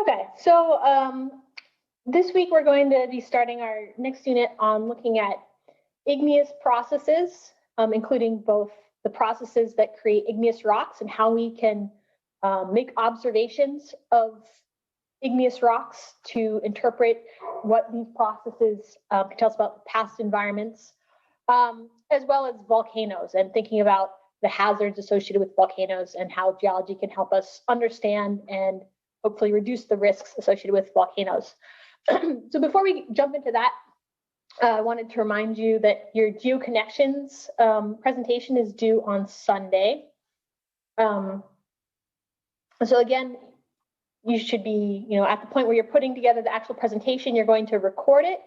Okay, so this week we're going to be starting our next unit on looking at igneous processes, including both the processes that create igneous rocks and how we can make observations of igneous rocks to interpret what these processes can tell us about past environments, as well as volcanoes and thinking about the hazards associated with volcanoes and how geology can help us understand and hopefully reduce the risks associated with volcanoes. So before we jump into that, I wanted to remind you that your GeoConnections presentation is due on Sunday. So again, you should be, at the point where you're putting together the actual presentation, you're going to record it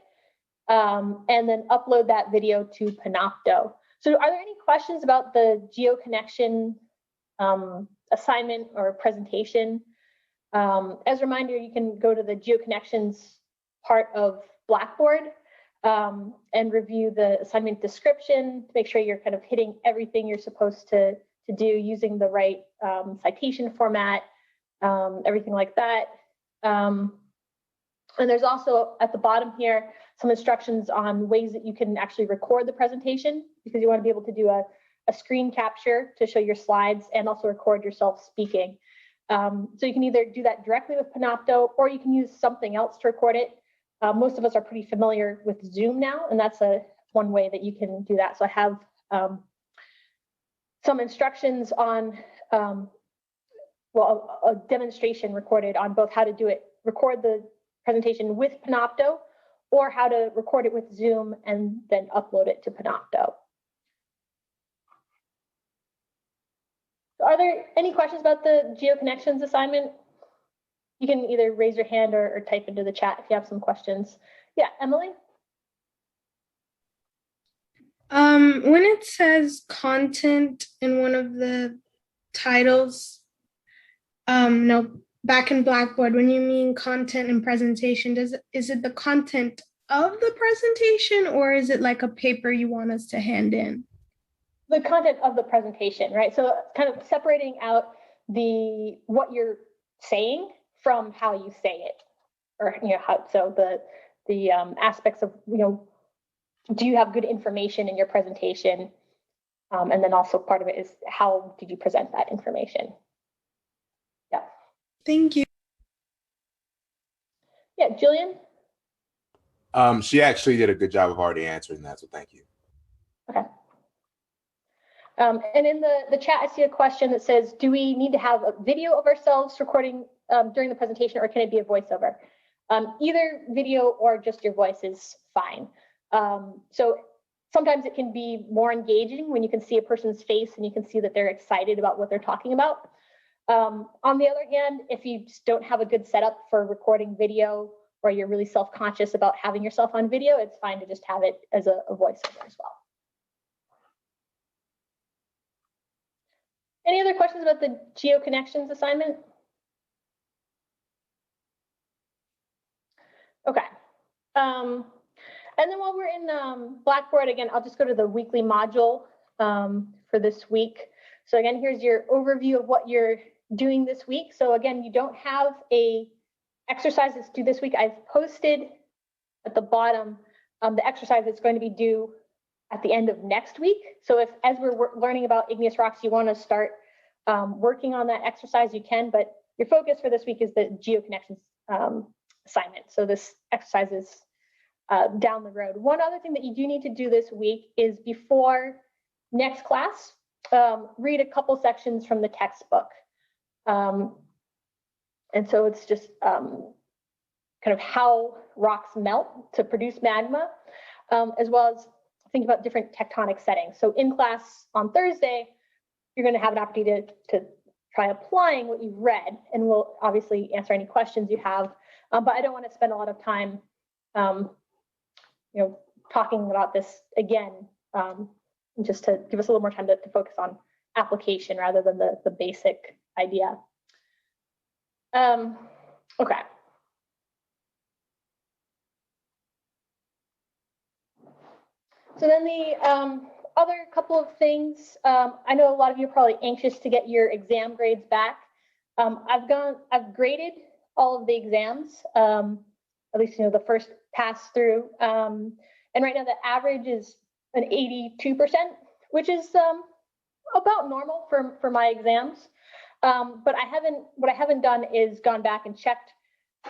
and then upload that video to Panopto. So are there any questions about the GeoConnection assignment or presentation? As a reminder, you can go to the GeoConnections part of Blackboard and review the assignment description to make sure you're kind of hitting everything you're supposed to do using the right citation format, everything like that. And there's also at the bottom here some instructions on ways that you can actually record the presentation, because you want to be able to do a screen capture to show your slides and also record yourself speaking. So you can either do that directly with Panopto, or you can use something else to record it. Most of us are pretty familiar with Zoom now, and that's one way that you can do that. So I have some instructions on, a demonstration recorded on both how to do it, record the presentation with Panopto, or how to record it with Zoom and then upload it to Panopto. Are there any questions about the GeoConnections assignment? You can either raise your hand or type into the chat if you have some questions. Yeah, Emily? When it says content in one of the titles, no, back in Blackboard, when you mean content and presentation, is it the content of the presentation, or is it like a paper you want us to hand in? The content of the presentation, right? So kind of separating out what you're saying from how you say it, or the aspects of do you have good information in your presentation, and then also part of it is how did you present that information? Yeah. Thank you. Yeah, Jillian. She actually did a good job of already answering that, so thank you. Okay. And in the chat, I see a question that says, do we need to have a video of ourselves recording during the presentation, or can it be a voiceover? Either video or just your voice is fine. So sometimes it can be more engaging when you can see a person's face and you can see that they're excited about what they're talking about. On the other hand, if you just don't have a good setup for recording video, or you're really self-conscious about having yourself on video, it's fine to just have it as a voiceover as well. Any other questions about the GeoConnections assignment? Okay. And then while we're in Blackboard, again, I'll just go to the weekly module for this week. So again, here's your overview of what you're doing this week. So again, you don't have a exercise that's due this week. I've posted at the bottom the exercise that's going to be due at the end of next week. So if, as we're learning about igneous rocks, you want to start working on that exercise, you can, but your focus for this week is the GeoConnections assignment. So this exercise is down the road. One other thing that you do need to do this week is, before next class, read a couple sections from the textbook. And so it's just kind of how rocks melt to produce magma, as well as think about different tectonic settings. So in class on Thursday, you're going to have an opportunity to try applying what you've read, and we'll obviously answer any questions you have. But I don't want to spend a lot of time, talking about this again, just to give us a little more time to focus on application rather than the basic idea. Okay. So then the other couple of things, I know a lot of you are probably anxious to get your exam grades back. I've graded all of the exams, at least, you know, the first pass through. And right now the average is an 82%, which is about normal for my exams. But what I haven't done is gone back and checked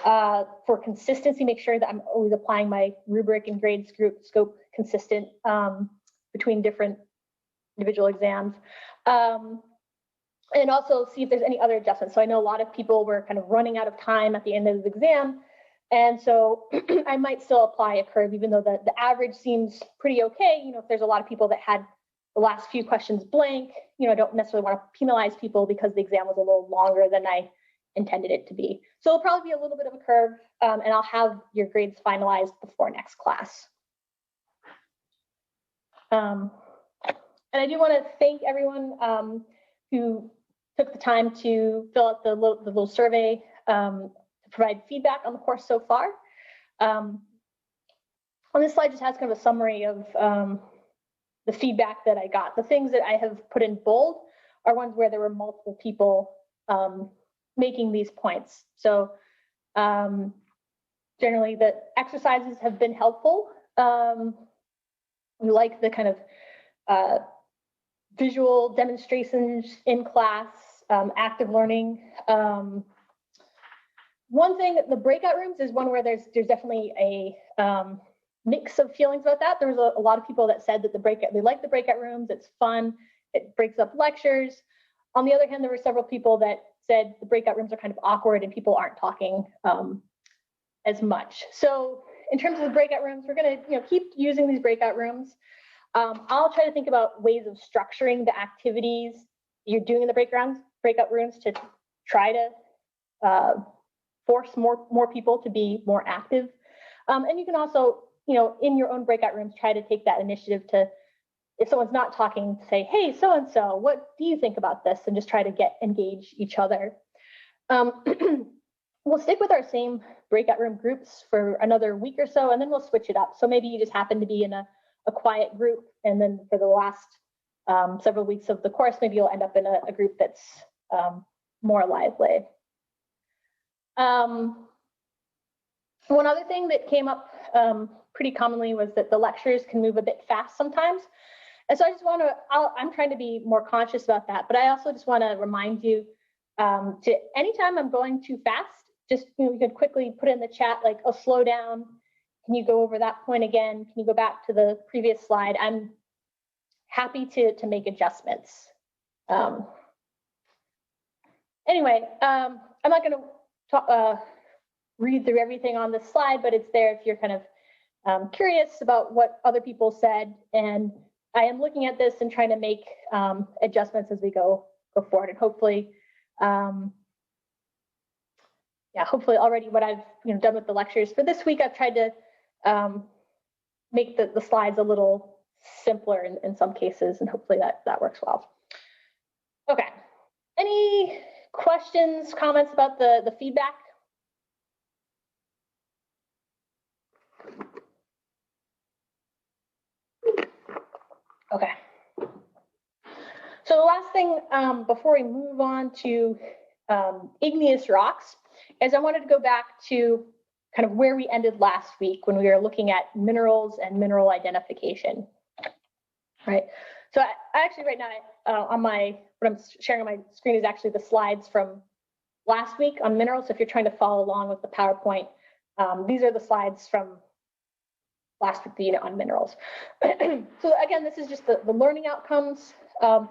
for consistency, make sure that I'm always applying my rubric and grade scope consistent between different individual exams. And also see if there's any other adjustments. So I know a lot of people were kind of running out of time at the end of the exam. And so I might still apply a curve, even though the average seems pretty okay. You know, if there's a lot of people that had the last few questions blank, you know, I don't necessarily want to penalize people because the exam was a little longer than I intended it to be. So it'll probably be a little bit of a curve, and I'll have your grades finalized before next class. And I do want to thank everyone who took the time to fill out the little survey to provide feedback on the course so far. On this slide just has kind of a summary of the feedback that I got. The things that I have put in bold are ones where there were multiple people making these points. So generally the exercises have been helpful. We like the kind of visual demonstrations in class, active learning. One thing, the breakout rooms is one where there's definitely a mix of feelings about that. There was a lot of people that said that they like the breakout rooms, it's fun, it breaks up lectures. On the other hand, there were several people that said the breakout rooms are kind of awkward and people aren't talking as much. So in terms of the breakout rooms, we're going to keep using these breakout rooms. I'll try to think about ways of structuring the activities you're doing in the breakout rooms to try to force more people to be more active. And you can also, in your own breakout rooms, try to take that initiative to, if someone's not talking, say, hey, so-and-so, what do you think about this? And just try to engage each other. We'll stick with our same breakout room groups for another week or so, and then we'll switch it up. So maybe you just happen to be in a quiet group, and then for the last several weeks of the course, maybe you'll end up in a group that's more lively. One other thing that came up pretty commonly was that the lectures can move a bit fast sometimes. And so I just I'm trying to be more conscious about that, but I also just want to remind you to anytime I'm going too fast, just you could quickly put in the chat, like, oh, slow down. Can you go over that point again? Can you go back to the previous slide? I'm happy to make adjustments. Anyway, I'm not going to read through everything on this slide, but it's there if you're kind of curious about what other people said. And I am looking at this and trying to make adjustments as we go forward. And hopefully, hopefully already what I've done with the lectures for this week, I've tried to make the slides a little simpler in some cases, and hopefully that works well. Okay, any questions, comments about the feedback? Okay. So the last thing before we move on to igneous rocks is I wanted to go back to kind of where we ended last week when we were looking at minerals and mineral identification, right? So I actually right now what I'm sharing on my screen is actually the slides from last week on minerals. So if you're trying to follow along with the PowerPoint, these are the slides from last week, the unit on minerals. So again, this is just the learning outcomes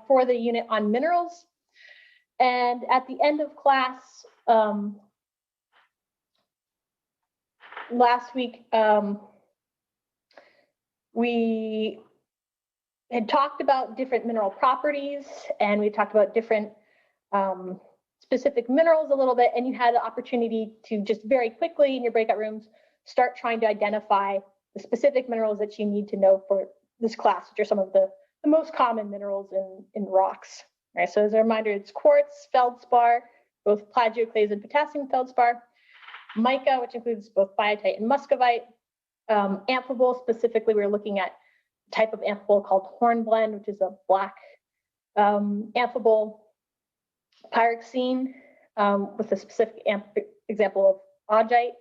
for the unit on minerals. And at the end of class, last week, we had talked about different mineral properties, and we talked about different specific minerals a little bit, and you had the opportunity to just very quickly in your breakout rooms start trying to identify the specific minerals that you need to know for this class, which are some of the most common minerals in rocks. Right, so as a reminder, it's quartz, feldspar, both plagioclase and potassium feldspar, mica, which includes both biotite and muscovite, amphibole, specifically we're looking at a type of amphibole called hornblende, which is a black amphibole, pyroxene with a specific example of augite,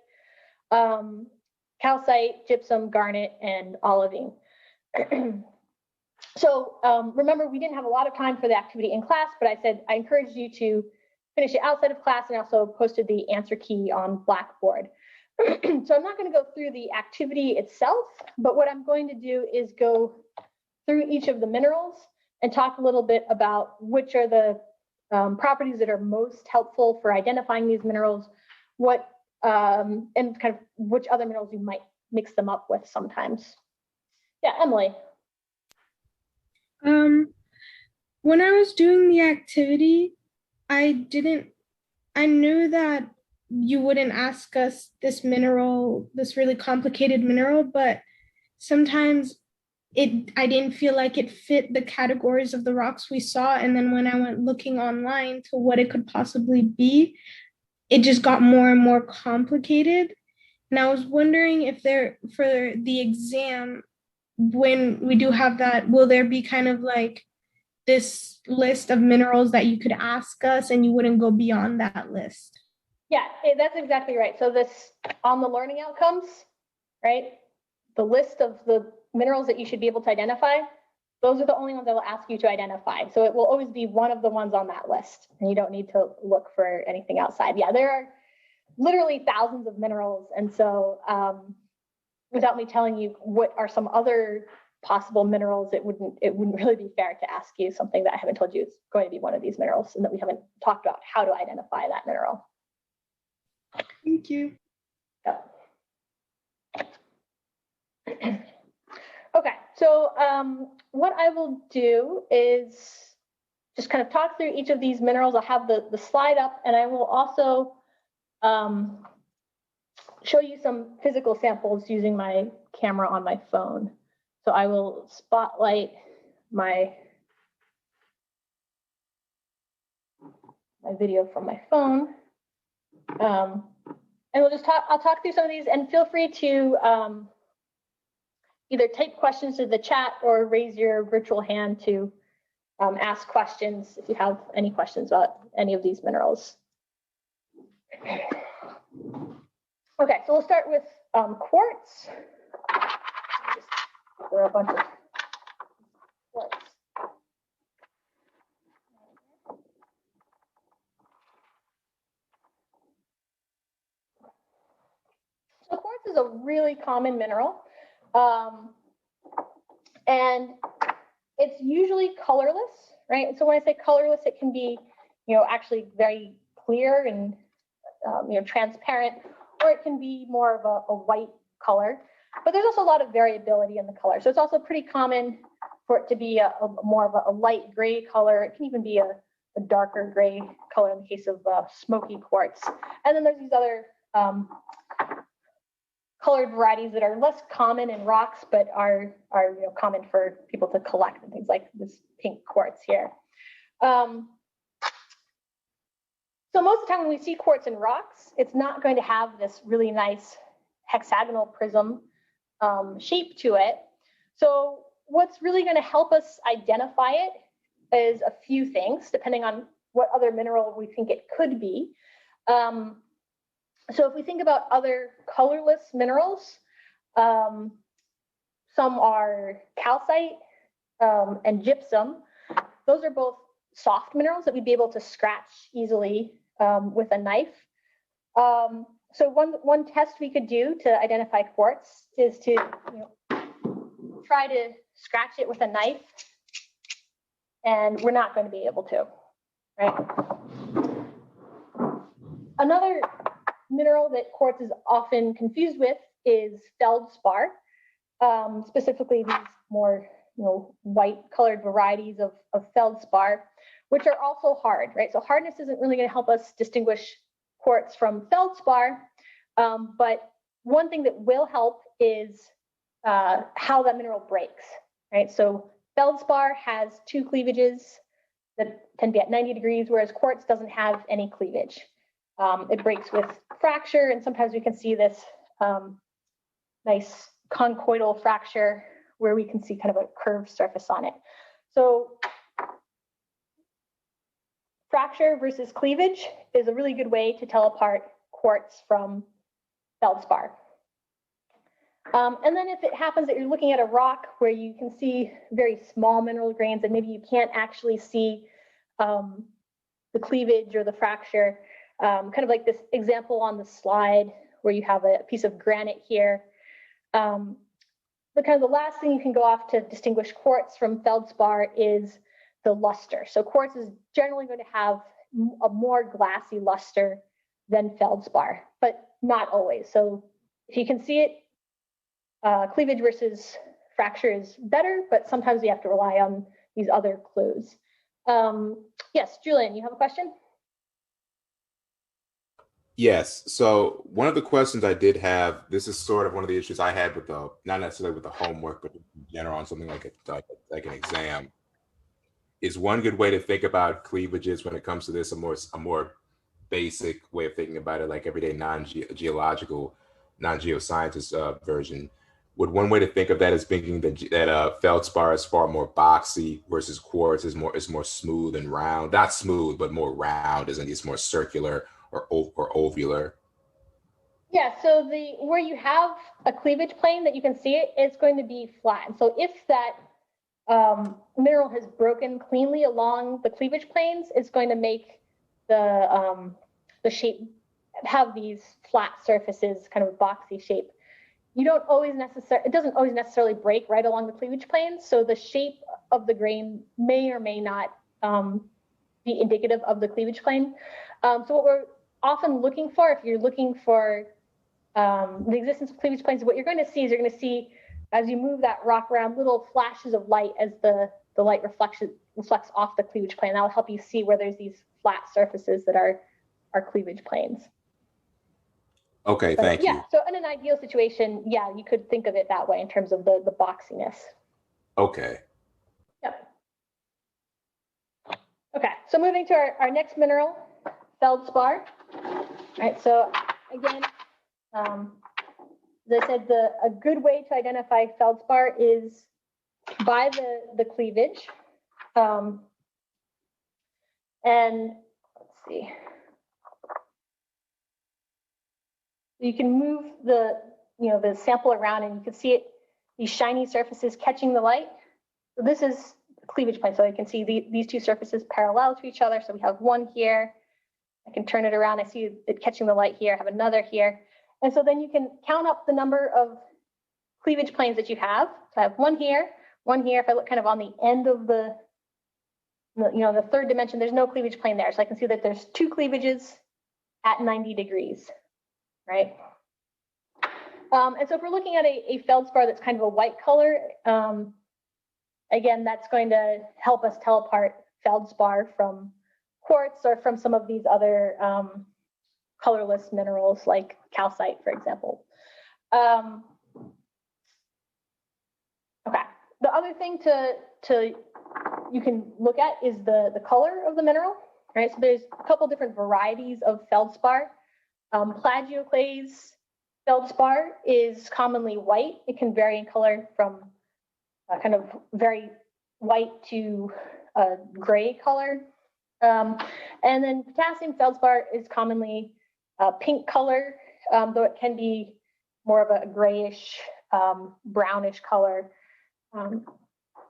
calcite, gypsum, garnet, and olivine. So remember, we didn't have a lot of time for the activity in class, but I said I encouraged you to finish it outside of class, and also posted the answer key on Blackboard. So I'm not going to go through the activity itself, but what I'm going to do is go through each of the minerals and talk a little bit about which are the properties that are most helpful for identifying these minerals, what and kind of which other minerals you might mix them up with sometimes. Yeah, Emily. When I was doing the activity, I knew that you wouldn't ask us this really complicated mineral, but sometimes I didn't feel like it fit the categories of the rocks we saw. And then when I went looking online to what it could possibly be, it just got more and more complicated. And I was wondering if for the exam, when we do have that, will there be kind of like this list of minerals that you could ask us and you wouldn't go beyond that list? Yeah, that's exactly right. So this on the learning outcomes, right? The list of the minerals that you should be able to identify, those are the only ones that will ask you to identify. So it will always be one of the ones on that list, and you don't need to look for anything outside. Yeah, there are literally thousands of minerals. And so without me telling you what are some other possible minerals, it wouldn't really be fair to ask you something that I haven't told you is going to be one of these minerals and that we haven't talked about how to identify that mineral. Thank you. Yep. Okay, so what I will do is just kind of talk through each of these minerals. I'll have the slide up, and I will also show you some physical samples using my camera on my phone. So I will spotlight my video from my phone. And I'll talk through some of these, and feel free to either type questions to the chat or raise your virtual hand to ask questions if you have any questions about any of these minerals. Okay, so we'll start with quartz. There are a bunch of quartz. So quartz is a really common mineral, and it's usually colorless, right? So when I say colorless, it can be, actually very clear and transparent, or it can be more of a white color. But there's also a lot of variability in the color. So it's also pretty common for it to be more of a light gray color. It can even be a darker gray color in the case of smoky quartz. And then there's these other colored varieties that are less common in rocks, but are common for people to collect, and things like this pink quartz here. So most of the time when we see quartz in rocks, it's not going to have this really nice hexagonal prism shape to it. So what's really going to help us identify it is a few things, depending on what other mineral we think it could be. So if we think about other colorless minerals, some are calcite and gypsum. Those are both soft minerals that we'd be able to scratch easily with a knife. So one test we could do to identify quartz is to try to scratch it with a knife, and we're not going to be able to, right? Another mineral that quartz is often confused with is feldspar, specifically these more white colored varieties of feldspar, which are also hard, right? So hardness isn't really going to help us distinguish quartz from feldspar, but one thing that will help is how that mineral breaks, right? So feldspar has two cleavages that tend to be at 90 degrees, whereas quartz doesn't have any cleavage. It breaks with fracture, and sometimes we can see this nice conchoidal fracture where we can see kind of a curved surface on it. So fracture versus cleavage is a really good way to tell apart quartz from feldspar. And then if it happens that you're looking at a rock where you can see very small mineral grains and maybe you can't actually see the cleavage or the fracture, kind of like this example on the slide where you have a piece of granite here. The last thing you can go off to distinguish quartz from feldspar is the luster. So quartz is generally going to have a more glassy luster than feldspar, but not always. So if you can see it, cleavage versus fracture is better, but sometimes we have to rely on these other clues. Yes, Julian, you have a question? Yes. So one of the questions I did have, this is sort of one of the issues I had with not necessarily with the homework, but in general on something like an exam. Is one good way to think about cleavages when it comes to this a more basic way of thinking about it, like everyday non-geological, non-geoscientist version? Would one way to think of that as thinking that feldspar is far more boxy versus quartz is more smooth and round? Not smooth, but more round, isn't it? It's more circular or ovular. Yeah, so where you have a cleavage plane that you can see it, it's going to be flat. And so if that mineral has broken cleanly along the cleavage planes, it's going to make the shape have these flat surfaces, kind of a boxy shape. It doesn't always necessarily break right along the cleavage plane. So the shape of the grain may or may not be indicative of the cleavage plane. So what we're often looking for, if you're looking for the existence of cleavage planes, what you're going to see as you move that rock around, little flashes of light as the light reflects off the cleavage plane. That will help you see where there's these flat surfaces that are cleavage planes. Okay, thank you. Yeah, so in an ideal situation, yeah, you could think of it that way in terms of the boxiness. Okay. Yep. Okay, so moving to our next mineral, feldspar. All right, so again, as I said, a good way to identify feldspar is by the cleavage. And let's see. You can move the sample around and you can see these shiny surfaces catching the light. So this is cleavage plane. So you can see these two surfaces parallel to each other. So we have one here. I can turn it around. I see it catching the light here. I have another here. And so then you can count up the number of cleavage planes that you have. So I have one here, one here. If I look kind of on the end of the third dimension, there's no cleavage plane there. So I can see that there's two cleavages at 90 degrees, right? And so if we're looking at a feldspar that's kind of a white color, again, that's going to help us tell apart feldspar from quartz or from some of these other colorless minerals like calcite, for example. Okay, the other thing you can look at is the color of the mineral, right? So there's a couple different varieties of feldspar. Plagioclase feldspar is commonly white. It can vary in color from kind of very white to a gray color. And then potassium feldspar is commonly pink color, though it can be more of a grayish, brownish color. And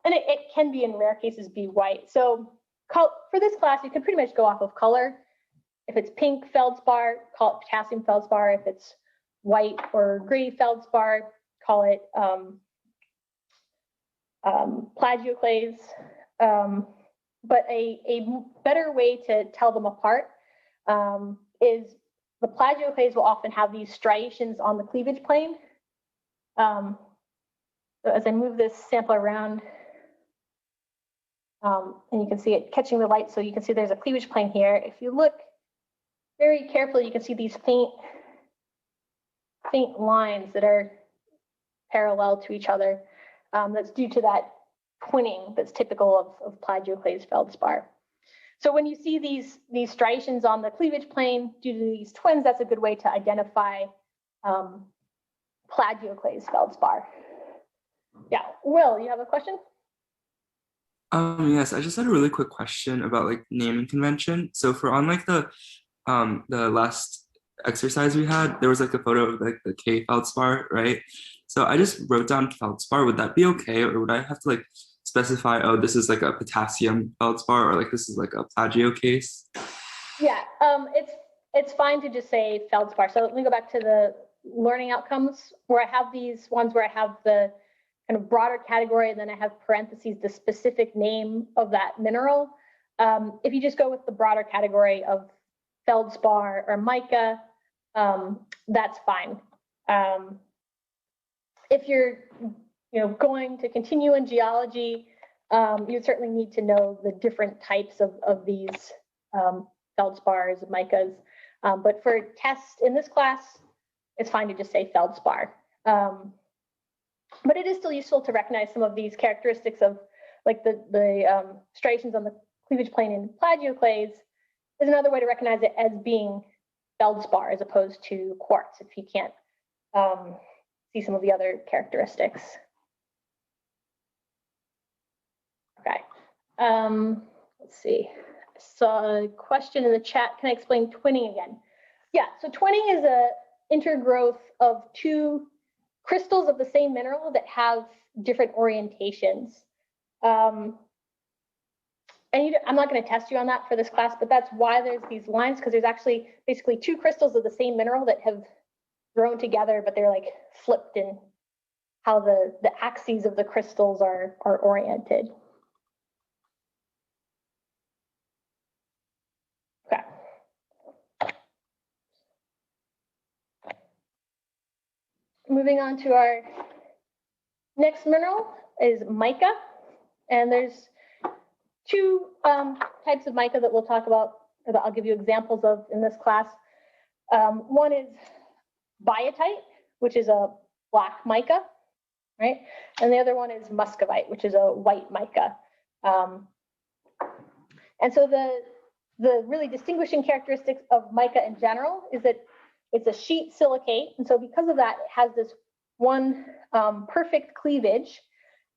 it can be, in rare cases, be white. So for this class, you could pretty much go off of color. If it's pink feldspar, call it potassium feldspar. If it's white or gray feldspar, call it plagioclase. But a better way to tell them apart is the plagioclase will often have these striations on the cleavage plane. So as I move this sample around, and you can see it catching the light, so you can see there's a cleavage plane here. If you look very carefully, you can see these faint lines that are parallel to each other. That's due to that twinning that's typical of plagioclase feldspar. So when you see these striations on the cleavage plane due to these twins, that's a good way to identify plagioclase feldspar. Yeah, Will, you have a question? Yes, I just had a really quick question about like naming convention. So for on like the last exercise we had, there was like a photo of like the K feldspar, right? So I just wrote down feldspar. Would that be okay, or would I have to like specify, oh, this is like a potassium feldspar, or like this is like a plagiocase? Yeah, it's fine to just say feldspar. So let me go back to the learning outcomes where I have these ones where I have the kind of broader category and then I have parentheses, the specific name of that mineral. If you just go with the broader category of feldspar or mica, that's fine. If you're going to continue in geology, you certainly need to know the different types of these feldspars, micas. But for tests in this class, it's fine to just say feldspar. But it is still useful to recognize some of these characteristics of like the striations on the cleavage plane in plagioclase is another way to recognize it as being feldspar as opposed to quartz if you can't see some of the other characteristics. Okay, let's see. I saw a question in the chat. Can I explain twinning again? Yeah, so twinning is a intergrowth of two crystals of the same mineral that have different orientations. And I'm not going to test you on that for this class, but that's why there's these lines, because there's actually basically two crystals of the same mineral that have grown together, but they're like flipped in how the axes of the crystals are oriented. Okay. Moving on to our next mineral is mica, and there's two types of mica that we'll talk about, or that I'll give you examples of in this class. One is biotite, which is a black mica, right? And the other one is muscovite, which is a white mica. And so the really distinguishing characteristics of mica in general is that it's a sheet silicate. And so because of that, it has this one perfect cleavage.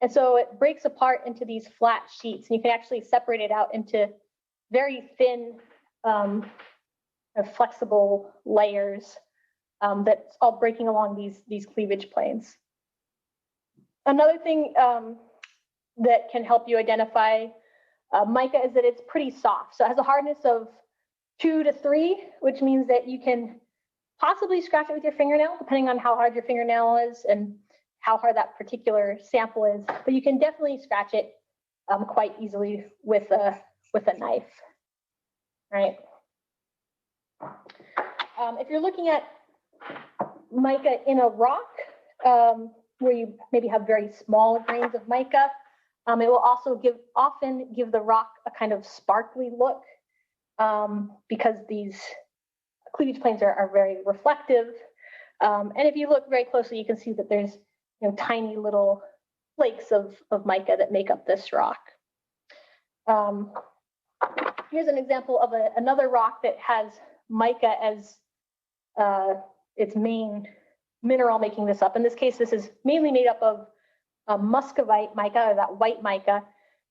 And so it breaks apart into these flat sheets, and you can actually separate it out into very thin, flexible layers that's all breaking along these cleavage planes. Another thing that can help you identify mica is that it's pretty soft. So it has a hardness of 2 to 3, which means that you can possibly scratch it with your fingernail, depending on how hard your fingernail is and how hard that particular sample is. But you can definitely scratch it quite easily with a knife, right? If you're looking at mica in a rock, where you maybe have very small grains of mica, it will also often give the rock a kind of sparkly look because these cleavage planes are very reflective. And if you look very closely, you can see that there's tiny little flakes of mica that make up this rock. Here's an example of another rock that has mica as its main mineral making this up. In this case, this is mainly made up of muscovite mica, or that white mica,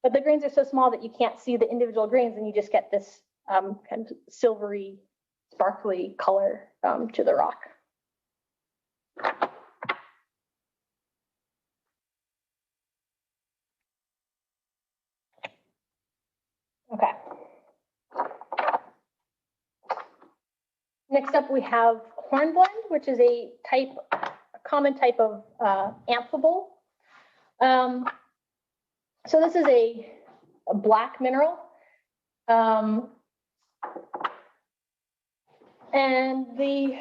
but the grains are so small that you can't see the individual grains, and you just get this kind of silvery, sparkly color to the rock. Okay. Next up, we have hornblende, which is a common type of amphibole. So this is a black mineral. And the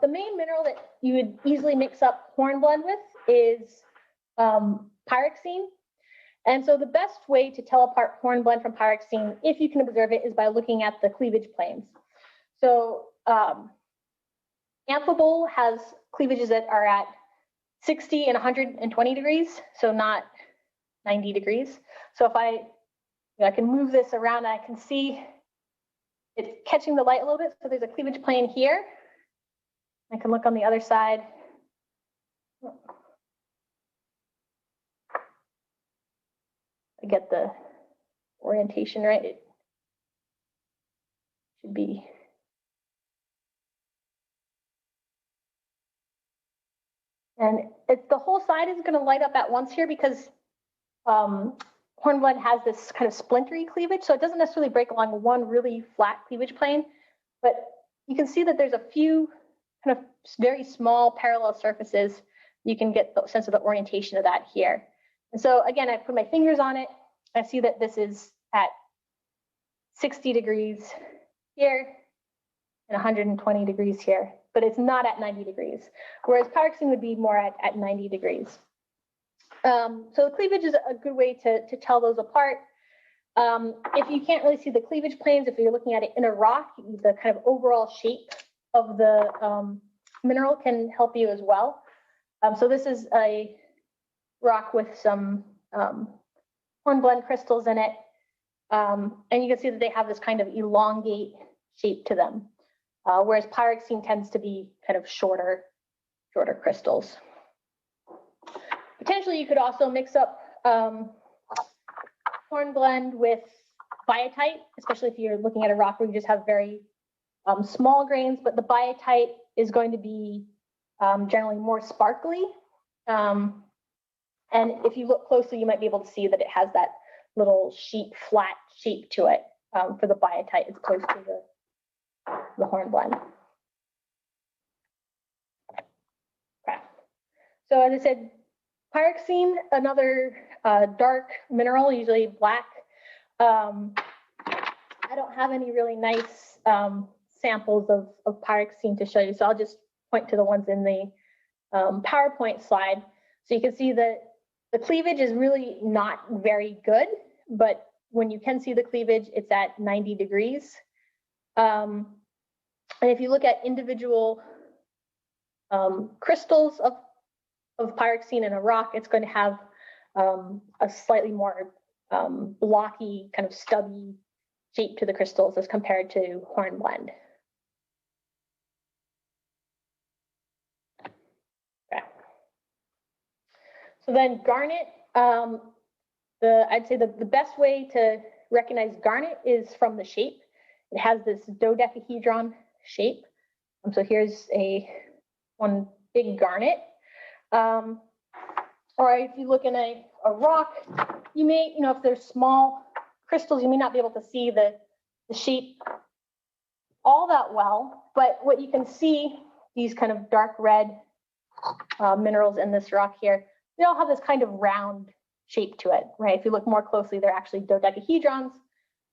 main mineral that you would easily mix up hornblende with is pyroxene. And so the best way to tell apart hornblende from pyroxene, if you can observe it, is by looking at the cleavage planes. So amphibole has cleavages that are at 60 and 120 degrees, so not 90 degrees. So if I can move this around, I can see it's catching the light a little bit. So there's a cleavage plane here. I can look on the other side. I get the orientation right. It should be And the whole side is going to light up at once here because hornblende has this kind of splintery cleavage, so it doesn't necessarily break along one really flat cleavage plane, but you can see that there's a few kind of very small parallel surfaces. You can get the sense of the orientation of that here. And so again, I put my fingers on it. I see that this is at 60 degrees here and 120 degrees here, but it's not at 90 degrees, whereas pyroxene would be more at 90 degrees. So the cleavage is a good way to tell those apart. If you can't really see the cleavage planes, if you're looking at it in a rock, the kind of overall shape of the mineral can help you as well. So this is a rock with some hornblende crystals in it. And you can see that they have this kind of elongate shape to them, whereas pyroxene tends to be kind of shorter crystals. Potentially, you could also mix up hornblende with biotite, especially if you're looking at a rock where you just have very small grains, but the biotite is going to be generally more sparkly. And if you look closely, you might be able to see that it has that little flat shape to it for the biotite as opposed to the hornblende. Okay. So as I said, pyroxene, another dark mineral, usually black. I don't have any really nice samples of pyroxene to show you, so I'll just point to the ones in the PowerPoint slide. So you can see that the cleavage is really not very good, but when you can see the cleavage, it's at 90 degrees. And if you look at individual crystals of pyroxene in a rock, it's going to have a slightly more blocky, kind of stubby shape to the crystals as compared to hornblende. Okay. So then garnet, I'd say the best way to recognize garnet is from the shape. It has this dodecahedron shape. So here's one big garnet. Or if you look in a rock, you may, if there's small crystals, you may not be able to see the shape all that well, but what you can see, these kind of dark red minerals in this rock here, they all have this kind of round shape to it, right? If you look more closely, they're actually dodecahedrons,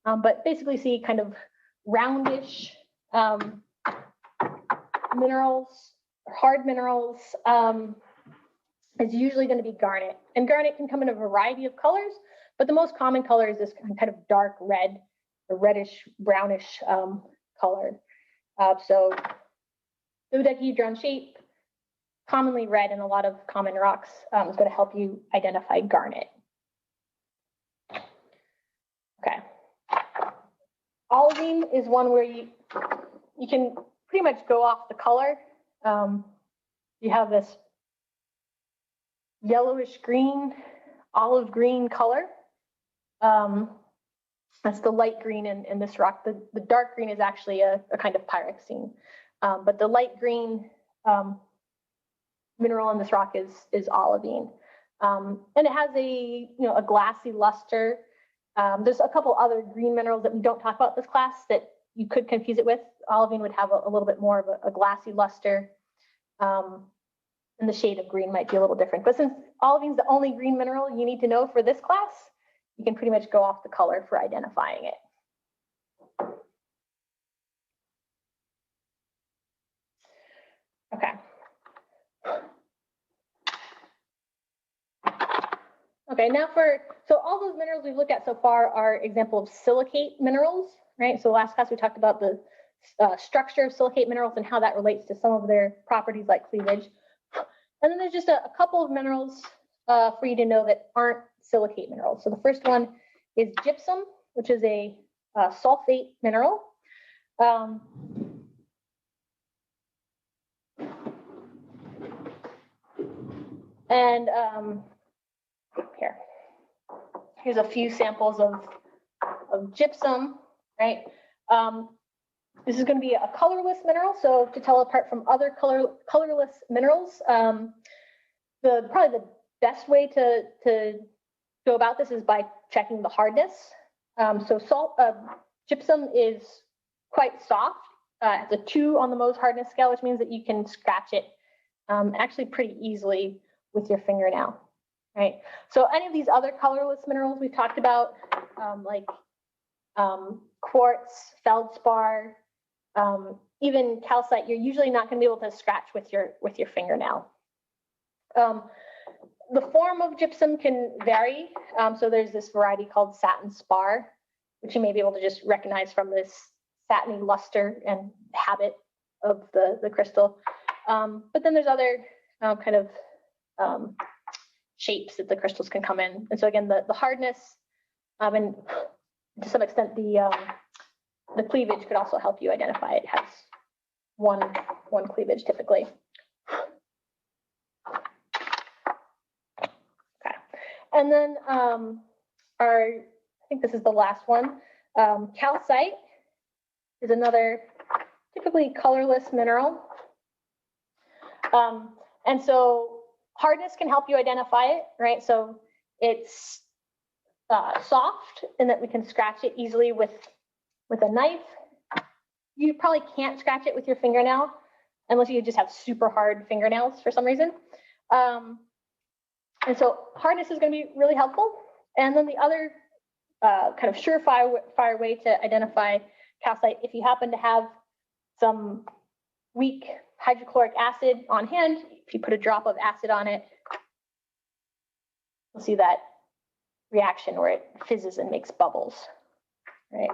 but basically see kind of roundish minerals, hard minerals, is usually going to be garnet. And garnet can come in a variety of colors, but the most common color is this kind of dark red, or reddish, brownish color. So dodecahedron shape, commonly red in a lot of common rocks, is going to help you identify garnet. Okay. Olivine is one where you can pretty much go off the color. You have this yellowish green, olive green color. That's the light green in this rock. The dark green is actually a kind of pyroxene, but the light green mineral in this rock is olivine, and it has a glassy luster. There's a couple other green minerals that we don't talk about in this class that you could confuse it with. Olivine would have a little bit more of a glassy luster, and the shade of green might be a little different. But since olivine is the only green mineral you need to know for this class, you can pretty much go off the color for identifying it. Okay. Okay, now so all those minerals we've looked at so far are examples of silicate minerals, right? So last class we talked about the structure of silicate minerals and how that relates to some of their properties like cleavage. And then there's just a couple of minerals for you to know that aren't silicate minerals. So the first one is gypsum, which is a sulfate mineral. Here's a few samples of gypsum, right? This is going to be a colorless mineral. So to tell apart from other colorless minerals, probably the best way to go about this is by checking the hardness. Gypsum is quite soft. It's a 2 on the Mohs hardness scale, which means that you can scratch it actually pretty easily with your fingernail, right? So any of these other colorless minerals we've talked about, like quartz, feldspar, even calcite, you're usually not going to be able to scratch with your fingernail. The form of gypsum can vary. So there's this variety called satin spar, which you may be able to just recognize from this satiny luster and habit of the crystal. But then there's other kind of shapes that the crystals can come in. And so again, the hardness and to some extent the cleavage could also help you identify it. It has one cleavage typically. Okay, and then I think this is the last one. Calcite is another typically colorless mineral. And so hardness can help you identify it, right? So it's soft in that we can scratch it easily with a knife. You probably can't scratch it with your fingernail unless you just have super hard fingernails for some reason. And so hardness is going to be really helpful. And then the other kind of surefire way to identify calcite, if you happen to have some weak hydrochloric acid on hand, if you put a drop of acid on it, you'll see that reaction where it fizzes and makes bubbles, right?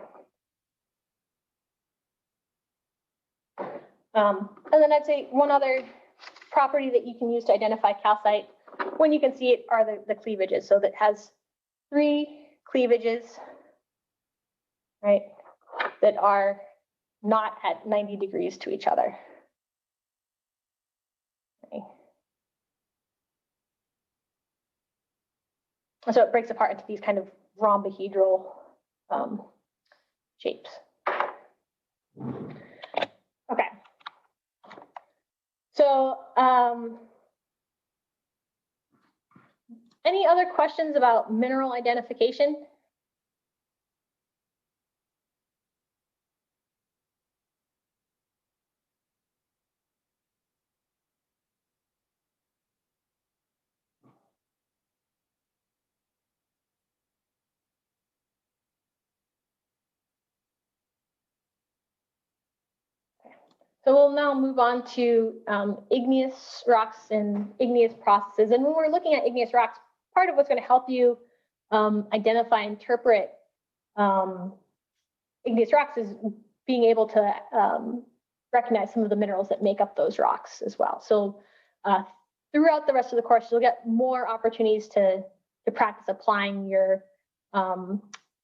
And then I'd say one other property that you can use to identify calcite when you can see it are the cleavages. So that has 3 cleavages, right, that are not at 90 degrees to each other. Okay. So it breaks apart into these kind of rhombohedral shapes. Okay. So any other questions about mineral identification? So we'll now move on to igneous rocks and igneous processes. And when we're looking at igneous rocks, part of what's going to help you identify and interpret igneous rocks is being able to recognize some of the minerals that make up those rocks as well. So throughout the rest of the course, you'll get more opportunities to practice applying your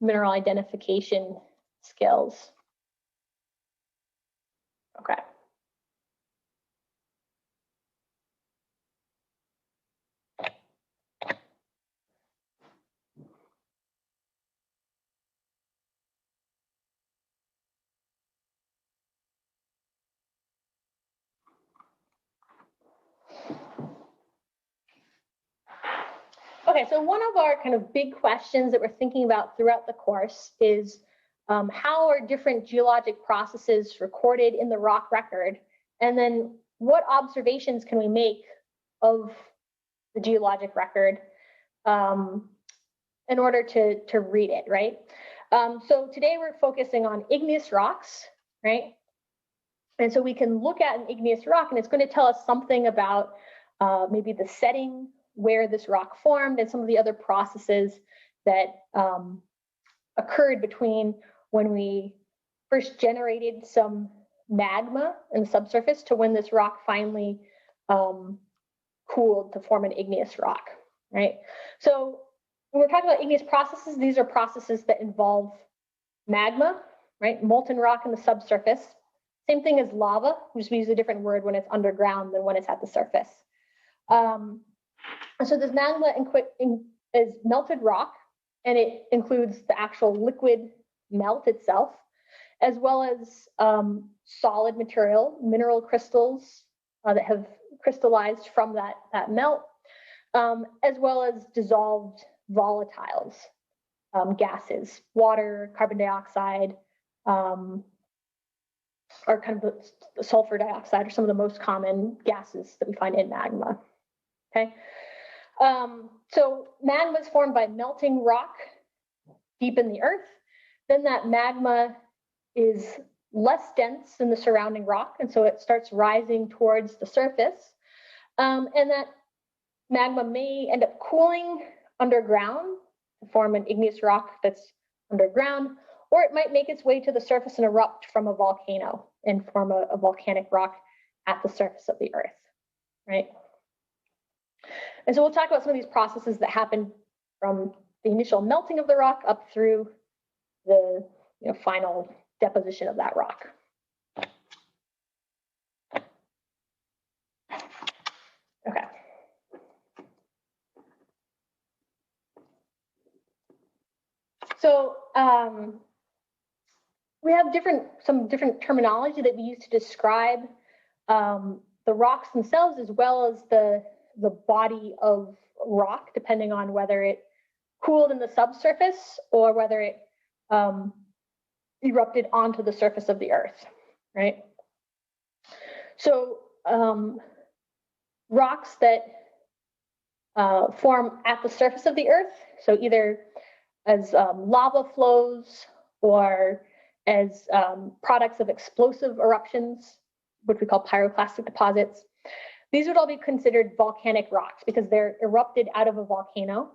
mineral identification skills. Okay. Okay, so one of our kind of big questions that we're thinking about throughout the course is how are different geologic processes recorded in the rock record? And then what observations can we make of the geologic record in order to read it, right? So today we're focusing on igneous rocks, right? And so we can look at an igneous rock and it's going to tell us something about maybe the setting where this rock formed and some of the other processes that occurred between when we first generated some magma in the subsurface to when this rock finally cooled to form an igneous rock, right? So when we're talking about igneous processes, these are processes that involve magma, right? Molten rock in the subsurface. Same thing as lava, we just use a different word when it's underground than when it's at the surface. So this magma is melted rock, and it includes the actual liquid melt itself, as well as solid material, mineral crystals that have crystallized from that melt, as well as dissolved volatiles, gases, water, carbon dioxide, or kind of the sulfur dioxide are some of the most common gases that we find in magma. Okay, so magma is formed by melting rock deep in the earth. Then that magma is less dense than the surrounding rock, and so it starts rising towards the surface. And that magma may end up cooling underground to form an igneous rock that's underground, or it might make its way to the surface and erupt from a volcano and form a volcanic rock at the surface of the earth, right? And so we'll talk about some of these processes that happen from the initial melting of the rock up through the final deposition of that rock. Okay. So we have some different terminology that we use to describe the rocks themselves, as well as the body of rock, depending on whether it cooled in the subsurface or whether it erupted onto the surface of the earth, right? So rocks that form at the surface of the earth, so either as lava flows or as products of explosive eruptions, which we call pyroclastic deposits, these would all be considered volcanic rocks because they're erupted out of a volcano.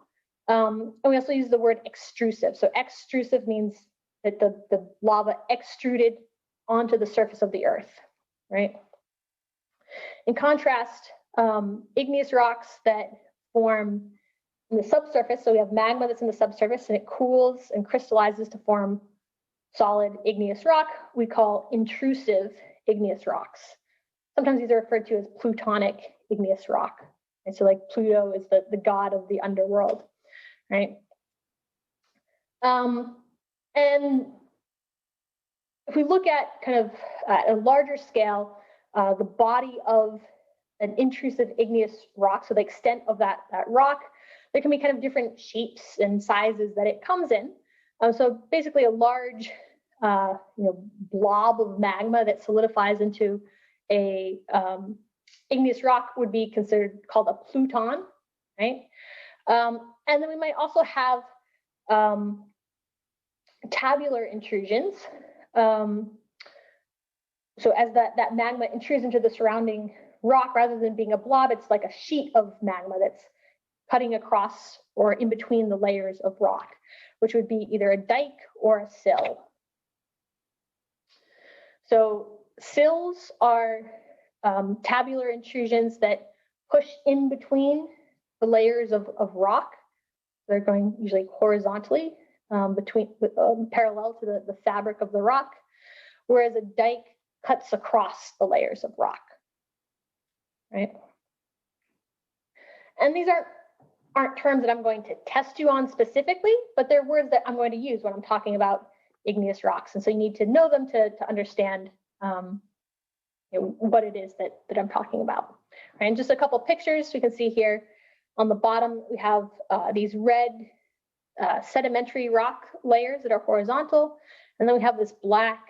And we also use the word extrusive. So extrusive means that the lava extruded onto the surface of the earth, right? In contrast, igneous rocks that form in the subsurface, so we have magma that's in the subsurface and it cools and crystallizes to form solid igneous rock, we call intrusive igneous rocks. Sometimes these are referred to as plutonic igneous rock. And so like Pluto is the god of the underworld, right? And if we look at kind of a larger scale, the body of an intrusive igneous rock, so the extent of that rock, there can be kind of different shapes and sizes that it comes in. So basically a large blob of magma that solidifies into a igneous rock would be called a pluton, right? And then we might also have tabular intrusions. So as that magma intrudes into the surrounding rock, rather than being a blob, it's like a sheet of magma that's cutting across or in between the layers of rock, which would be either a dike or a sill. So sills are tabular intrusions that push in between the layers of rock. They're going usually horizontally parallel to the fabric of the rock, whereas a dike cuts across the layers of rock, right? And these aren't terms that I'm going to test you on specifically, but they're words that I'm going to use when I'm talking about igneous rocks. And so you need to know them to understand what it is that I'm talking about. Right? And just a couple pictures we can see here. On the bottom, we have these red sedimentary rock layers that are horizontal. And then we have this black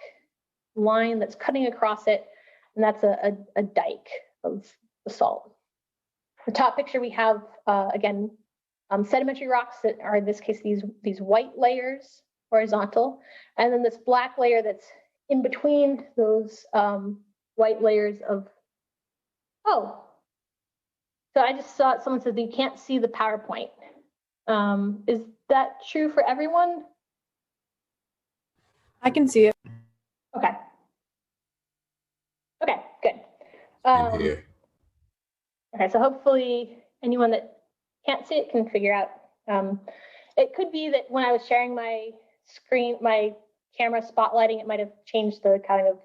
line that's cutting across it. And that's a dike of basalt. The top picture, we have, again, sedimentary rocks that are, in this case, these white layers, horizontal. And then this black layer that's in between those white layers of, so I just saw someone said that you can't see the PowerPoint. Is that true for everyone? I can see it. Okay. Okay, good. Here. Okay, so hopefully anyone that can't see it can figure out. It could be that when I was sharing my screen, my camera spotlighting, it might have changed the kind of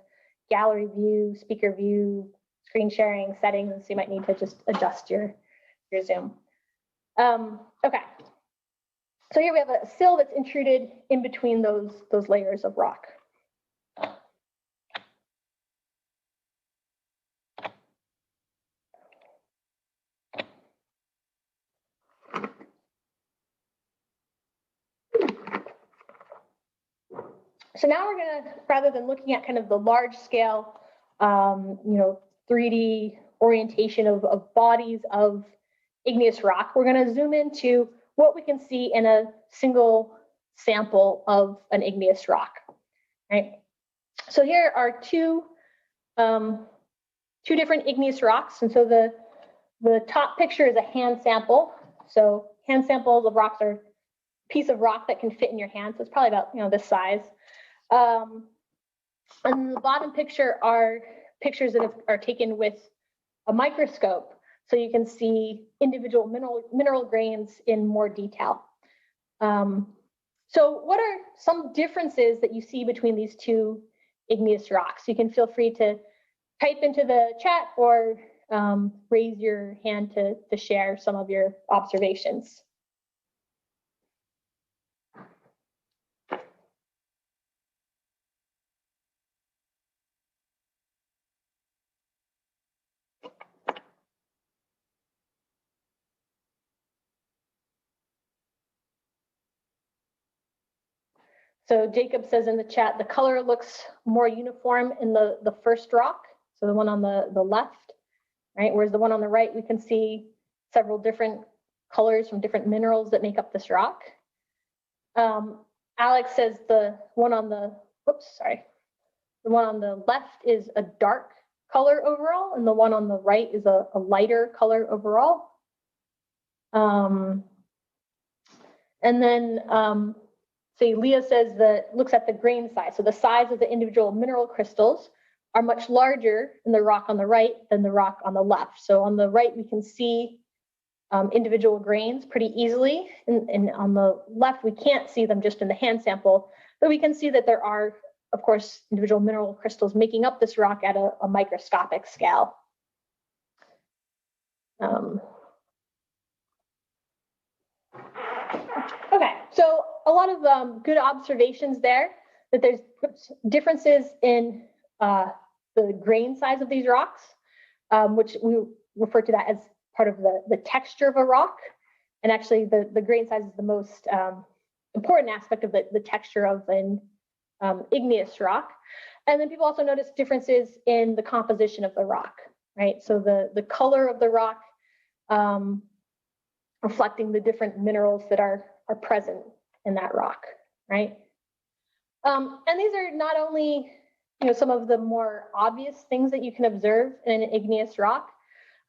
gallery view, speaker view, screen sharing settings, so you might need to just adjust your Zoom. Okay, so here we have a sill that's intruded in between those layers of rock. So now we're going to, rather than looking at kind of the large scale, 3D orientation of bodies of igneous rock, we're going to zoom into what we can see in a single sample of an igneous rock, right? So here are two different igneous rocks. And so the top picture is a hand sample. So hand samples of rocks are a piece of rock that can fit in your hand. So it's probably about this size. And the bottom picture are pictures that are taken with a microscope, so you can see individual mineral grains in more detail. So what are some differences that you see between these two igneous rocks? You can feel free to type into the chat or raise your hand to share some of your observations. So Jacob says in the chat, the color looks more uniform in the first rock, so the one on the left, right? Whereas the one on the right, we can see several different colors from different minerals that make up this rock. Alex says the one on the left is a dark color overall, and the one on the right is a lighter color overall. And then say Leah says that looks at the grain size. So the size of the individual mineral crystals are much larger in the rock on the right than the rock on the left. So on the right, we can see individual grains pretty easily. And on the left, we can't see them just in the hand sample, but we can see that there are, of course, individual mineral crystals making up this rock at a microscopic scale. Okay, so a lot of good observations there, that there's differences in the grain size of these rocks, which we refer to that as part of the texture of a rock. And actually the grain size is the most important aspect of the texture of an igneous rock. And then people also notice differences in the composition of the rock, right? So the color of the rock reflecting the different minerals that are present in that rock, right? And these are not only some of the more obvious things that you can observe in an igneous rock,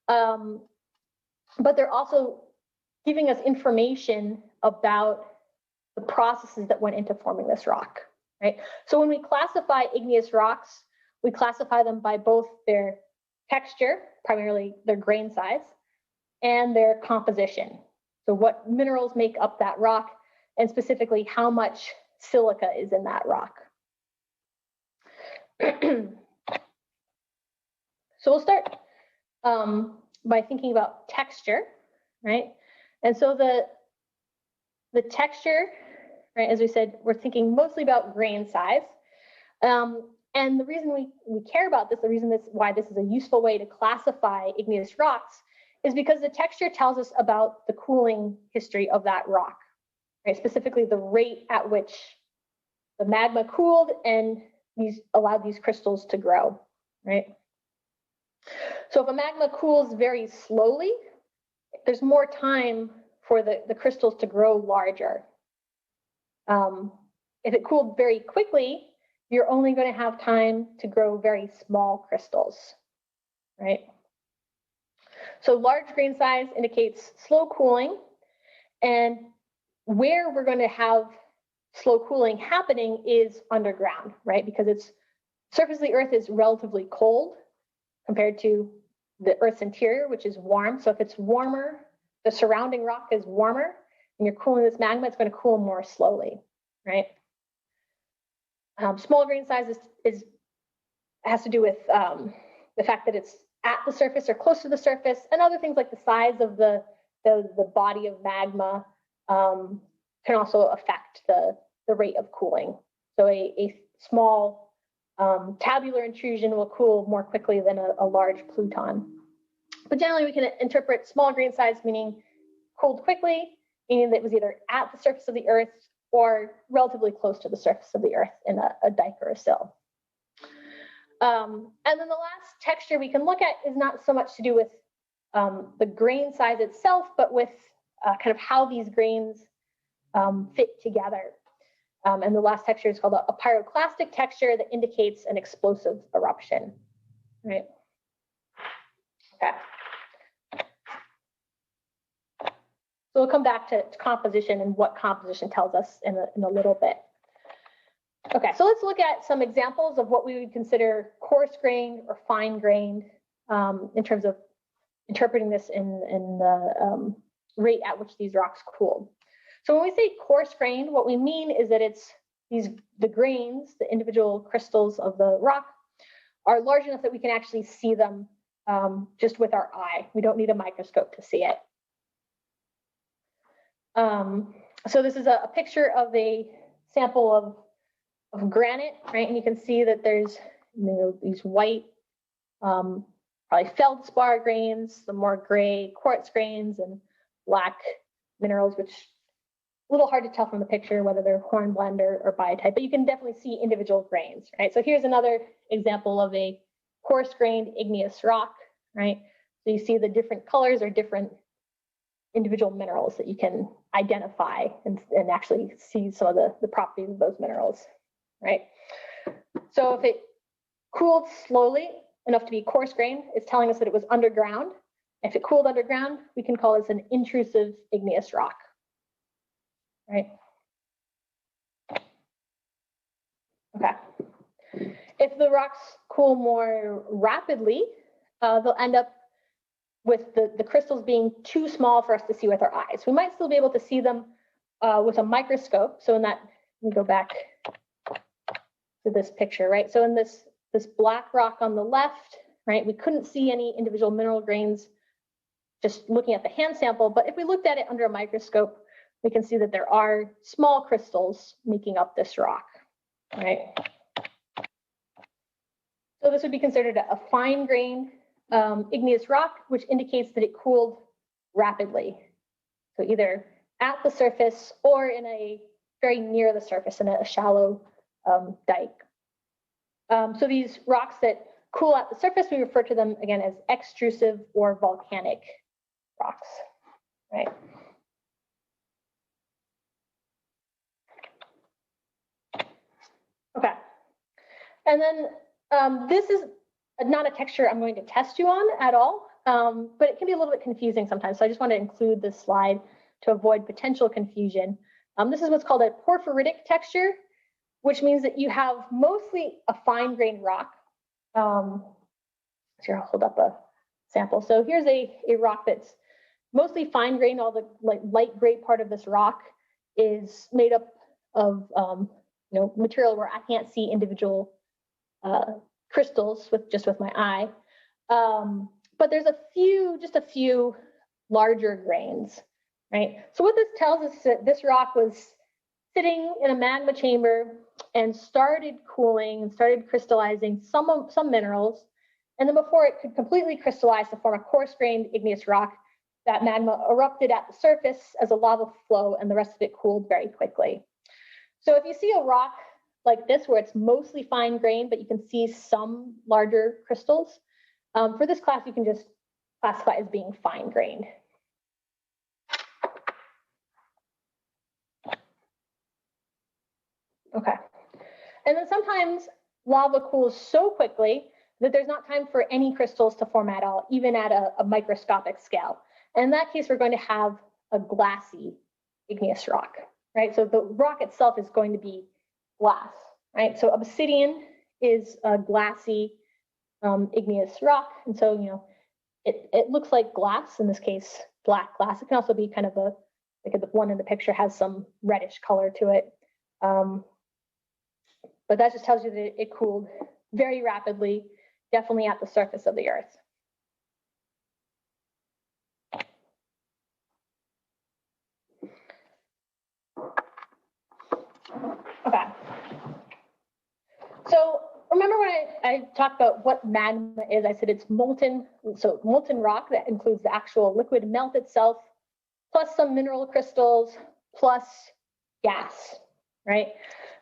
but they're also giving us information about the processes that went into forming this rock, right? So when we classify igneous rocks, we classify them by both their texture, primarily their grain size, and their composition. So what minerals make up that rock, and specifically how much silica is in that rock. So we'll start by thinking about texture, right? And so the texture, right, as we said, we're thinking mostly about grain size. And the reason we care about this, why this is a useful way to classify igneous rocks, is because the texture tells us about the cooling history of that rock, right? Specifically the rate at which the magma cooled and allowed these crystals to grow, right? So if a magma cools very slowly, there's more time for the crystals to grow larger. If it cooled very quickly, you're only going to have time to grow very small crystals, right? So large grain size indicates slow cooling, and where we're going to have slow cooling happening is underground, right? Because surface of the Earth is relatively cold compared to the Earth's interior, which is warm. So if it's warmer, the surrounding rock is warmer, and you're cooling this magma, it's going to cool more slowly, right? Small grain size has to do with the fact that it's at the surface or close to the surface, and other things like the size of the body of magma can also affect the rate of cooling. So a small tabular intrusion will cool more quickly than a large pluton. But generally, we can interpret small grain size meaning cooled quickly, meaning that it was either at the surface of the Earth or relatively close to the surface of the Earth in a dike or a sill. And then the last texture we can look at is not so much to do with the grain size itself, but with kind of how these grains fit together. And the last texture is called a pyroclastic texture that indicates an explosive eruption, right? Okay. So we'll come back to composition and what composition tells us in a little bit. Okay, so let's look at some examples of what we would consider coarse-grained or fine-grained in terms of interpreting this in the rate at which these rocks cooled. So when we say coarse-grained, what we mean is that it's the grains, the individual crystals of the rock, are large enough that we can actually see them just with our eye. We don't need a microscope to see it. So this is a picture of a sample of granite, right? And you can see that there's these white, probably feldspar grains, the more gray quartz grains, and black minerals, which a little hard to tell from the picture whether they're hornblende or biotite, but you can definitely see individual grains, right? So here's another example of a coarse-grained igneous rock, right? So you see the different colors or different individual minerals that you can identify and actually see some of the properties of those minerals, right? So if it cooled slowly enough to be coarse-grained, it's telling us that it was underground. If it cooled underground, we can call this an intrusive igneous rock, right? Okay. If the rocks cool more rapidly, they'll end up with the crystals being too small for us to see with our eyes. We might still be able to see them with a microscope. So in that, let me go back to this picture, right? So in this black rock on the left, right, we couldn't see any individual mineral grains just looking at the hand sample, but if we looked at it under a microscope, we can see that there are small crystals making up this rock, right? So this would be considered a fine-grained igneous rock, which indicates that it cooled rapidly. So either at the surface or in a very near the surface in a shallow dike. So these rocks that cool at the surface, we refer to them again as extrusive or volcanic rocks, right? Okay, and then this is not a texture I'm going to test you on at all, but it can be a little bit confusing sometimes. So I just want to include this slide to avoid potential confusion. This is what's called a porphyritic texture, which means that you have mostly a fine-grained rock. So here, I'll hold up a sample. So here's a rock that's mostly fine-grained. All the light gray part of this rock is made up of material where I can't see individual crystals with my eye. But there's just a few larger grains, right? So what this tells us is that this rock was sitting in a magma chamber and started cooling and started crystallizing some minerals. And then before it could completely crystallize to form a coarse-grained igneous rock, that magma erupted at the surface as a lava flow, and the rest of it cooled very quickly. So if you see a rock like this, where it's mostly fine-grained, but you can see some larger crystals, for this class, you can just classify as being fine-grained. Okay. And then sometimes lava cools so quickly that there's not time for any crystals to form at all, even at a microscopic scale. And in that case, we're going to have a glassy igneous rock, right? So the rock itself is going to be glass, right? So obsidian is a glassy igneous rock. And so, it looks like glass, in this case, black glass. It can also be kind of like the one in the picture has some reddish color to it. But that just tells you that it cooled very rapidly, definitely at the surface of the Earth. Okay. So remember when I talked about what magma is? I said it's molten, so molten rock that includes the actual liquid melt itself, plus some mineral crystals, plus gas, right?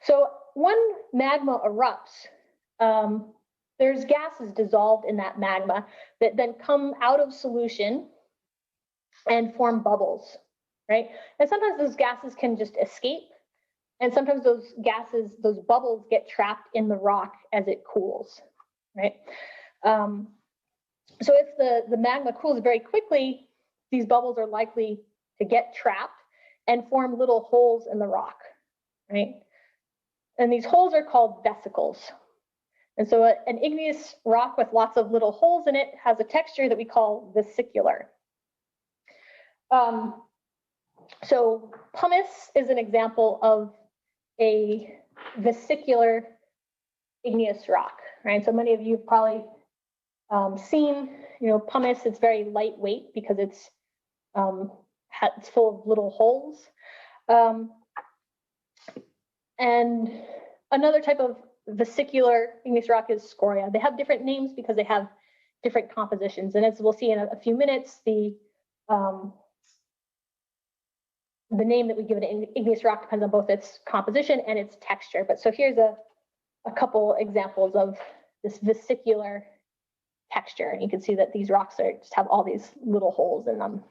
So when magma erupts, there's gases dissolved in that magma that then come out of solution and form bubbles, right? And sometimes those gases can just escape, and sometimes those gases, those bubbles get trapped in the rock as it cools, right? So if the magma cools very quickly, these bubbles are likely to get trapped and form little holes in the rock, right? And these holes are called vesicles. And so an igneous rock with lots of little holes in it has a texture that we call vesicular. So pumice is an example of a vesicular igneous rock, right? So many of you have probably seen, pumice. It's very lightweight because it's full of little holes. And another type of vesicular igneous rock is scoria. They have different names because they have different compositions. And as we'll see in a few minutes, the name that we give an igneous rock depends on both its composition and its texture. But so here's a couple examples of this vesicular texture. And you can see that these rocks just have all these little holes in them.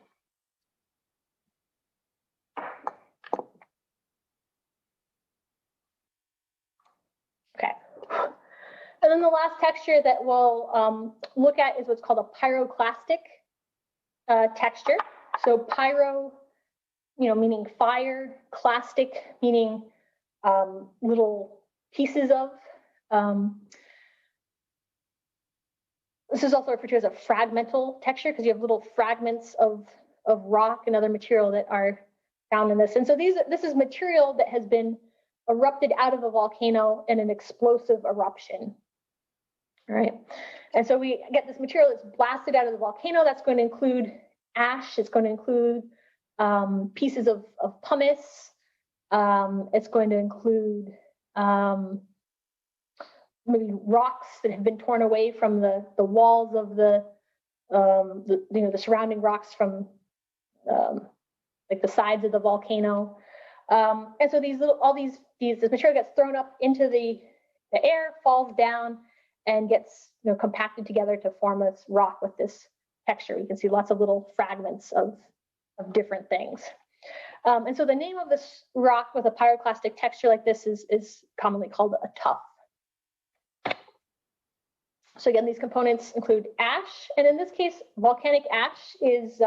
Okay. And then the last texture that we'll look at is what's called a pyroclastic texture. So pyro, meaning fire, clastic, meaning little pieces of. This is also referred to as a fragmental texture because you have little fragments of rock and other material that are found in this. And so this is material that has been erupted out of a volcano in an explosive eruption, right? And so we get this material that's blasted out of the volcano. That's going to include ash. It's going to include pieces of pumice. It's going to include maybe rocks that have been torn away from the walls of the surrounding rocks from like the sides of the volcano. And so this material gets thrown up into the air, falls down, and gets compacted together to form this rock with this texture. You can see lots of little fragments of different things. And so the name of this rock with a pyroclastic texture like this is commonly called a tuff. So again, these components include ash, and in this case, volcanic ash is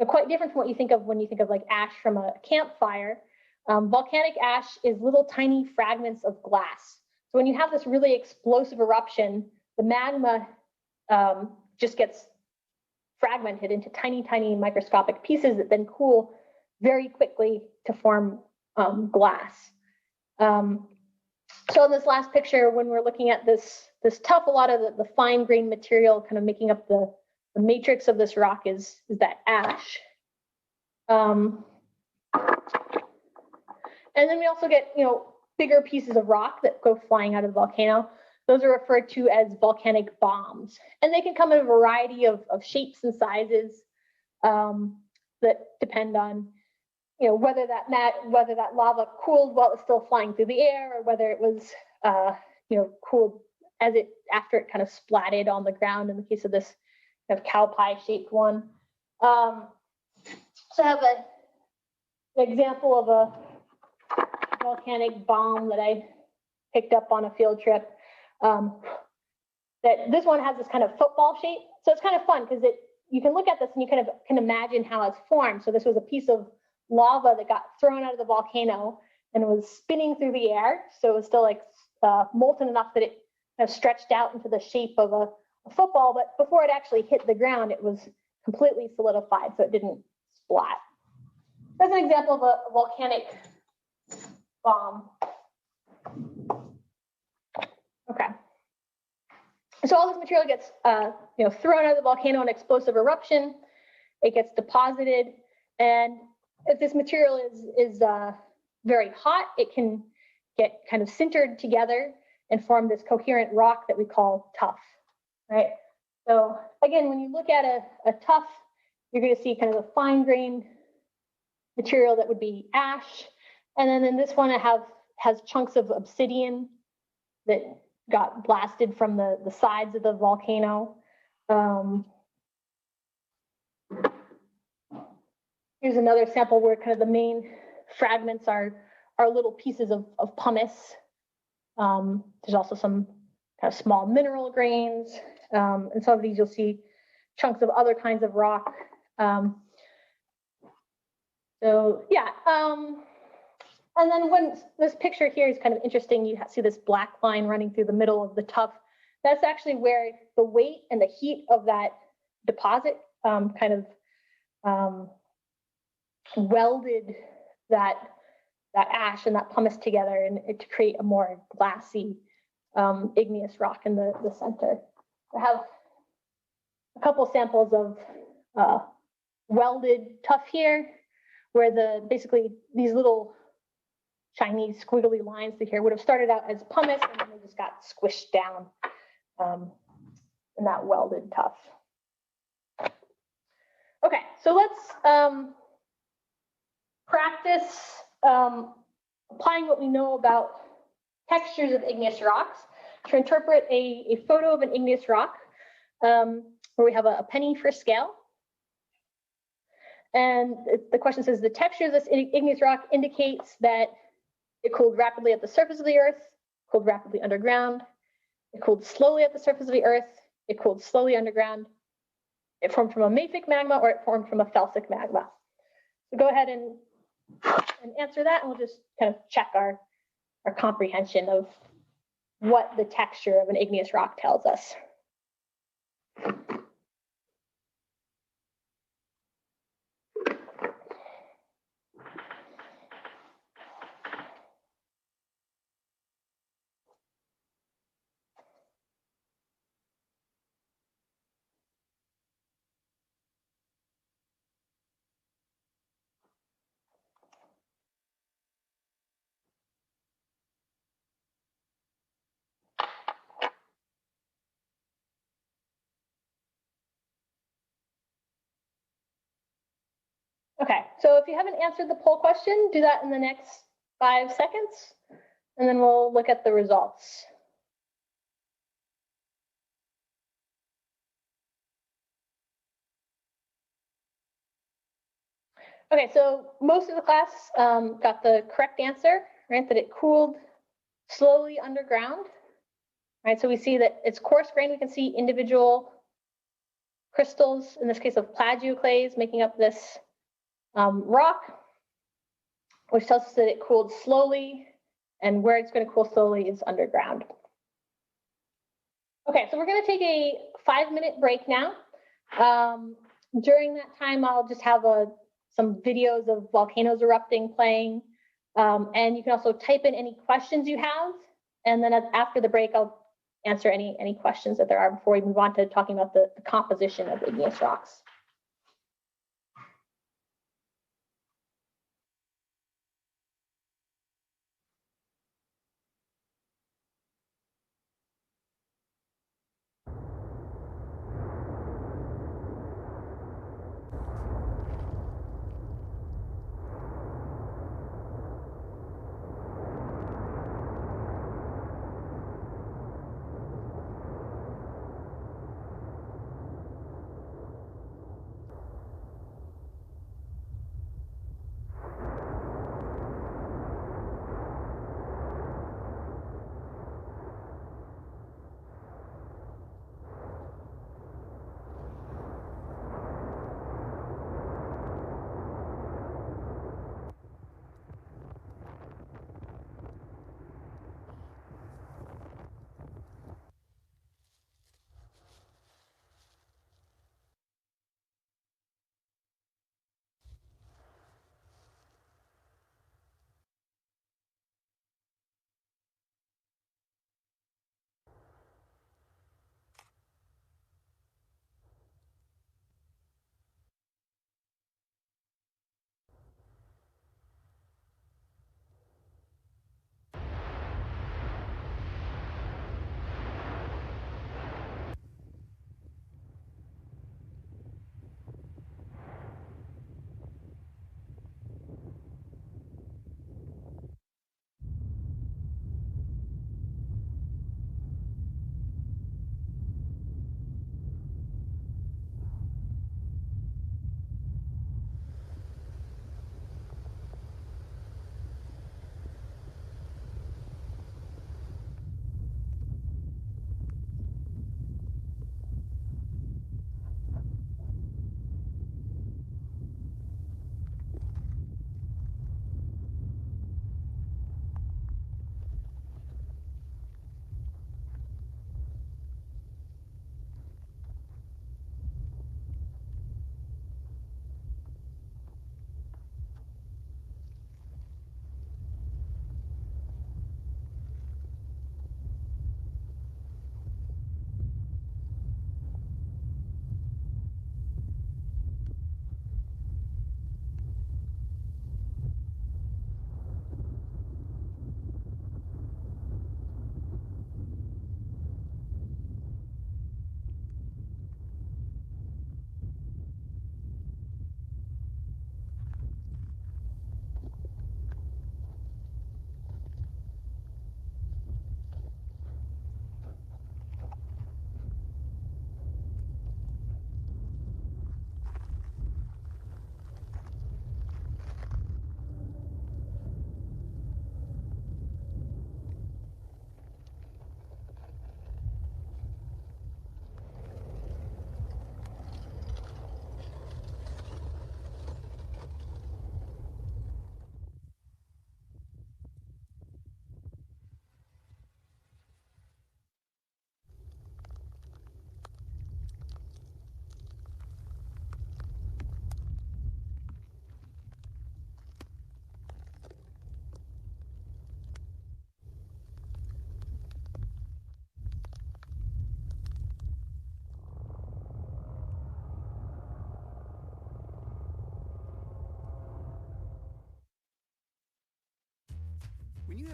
quite different from what you think of when you think of like ash from a campfire. Volcanic ash is little tiny fragments of glass. So when you have this really explosive eruption, the magma just gets fragmented into tiny, tiny microscopic pieces that then cool very quickly to form glass. So in this last picture, when we're looking at this tuff, a lot of the fine grained material kind of making up the matrix of this rock is that ash. And then we also get, bigger pieces of rock that go flying out of the volcano. Those are referred to as volcanic bombs. And they can come in a variety of shapes and sizes that depend on, whether that lava cooled while it was still flying through the air, or whether it was, cooled after it kind of splatted on the ground in the case of this kind of cow pie shaped one. So I have an example of a volcanic bomb that I picked up on a field trip. That this one has this kind of football shape. So it's kind of fun because you can look at this and you kind of can imagine how it's formed. So this was a piece of lava that got thrown out of the volcano and it was spinning through the air. So it was still like molten enough that it kind of stretched out into the shape of a football. But before it actually hit the ground, it was completely solidified, so it didn't splat. That's an example of a volcanic bomb. Okay. So all this material gets thrown out of the volcano in explosive eruption. It gets deposited, and if this material is very hot, it can get kind of sintered together and form this coherent rock that we call tuff, right? So again, when you look at a tuff, you're going to see kind of a fine-grained material that would be ash, And then in this one, it has chunks of obsidian that got blasted from the sides of the volcano. Here's another sample where kind of the main fragments are little pieces of pumice. There's also some kind of small mineral grains. And some of these you'll see chunks of other kinds of rock. So yeah, and then when this picture here is kind of interesting, you see this black line running through the middle of the tuff. That's actually where the weight and the heat of that deposit kind of welded that ash and that pumice together and to create a more glassy igneous rock in the center. I have a couple samples of welded tuff here, where basically these little shiny squiggly lines through here would have started out as pumice and then they just got squished down in that welded tuff. Okay, so let's practice applying what we know about textures of igneous rocks to interpret a photo of an igneous rock where we have a penny for scale. And the question says, the texture of this igneous rock indicates that it cooled rapidly at the surface of the Earth, cooled rapidly underground, it cooled slowly at the surface of the Earth, it cooled slowly underground, it formed from a mafic magma, or it formed from a felsic magma. So go ahead and answer that, and we'll just kind of check our comprehension of what the texture of an igneous rock tells us. Okay, so if you haven't answered the poll question, do that in the next 5 seconds, and then we'll look at the results. Okay, so most of the class got the correct answer, right? That it cooled slowly underground, right? So we see that it's coarse grained. We can see individual crystals, in this case of plagioclase, making up this rock, which tells us that it cooled slowly, and where it's going to cool slowly is underground. Okay, so we're going to take a 5-minute break now. During that time, I'll just have some videos of volcanoes erupting playing, and you can also type in any questions you have, and then after the break, I'll answer any questions that there are before we move on to talking about the composition of igneous rocks.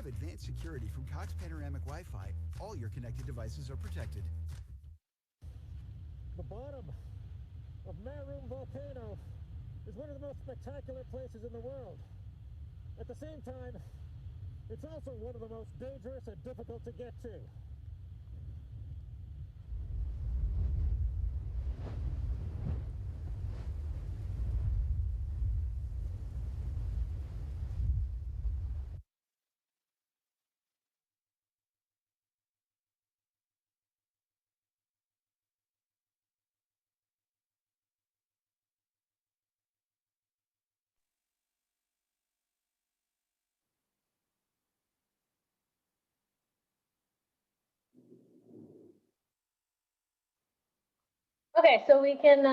have advanced security from Cox Panoramic Wi-Fi, all your connected devices are protected. The bottom of Meru volcano is one of the most spectacular places in the world. At the same time, it's also one of the most dangerous and difficult to get to. Okay, so we can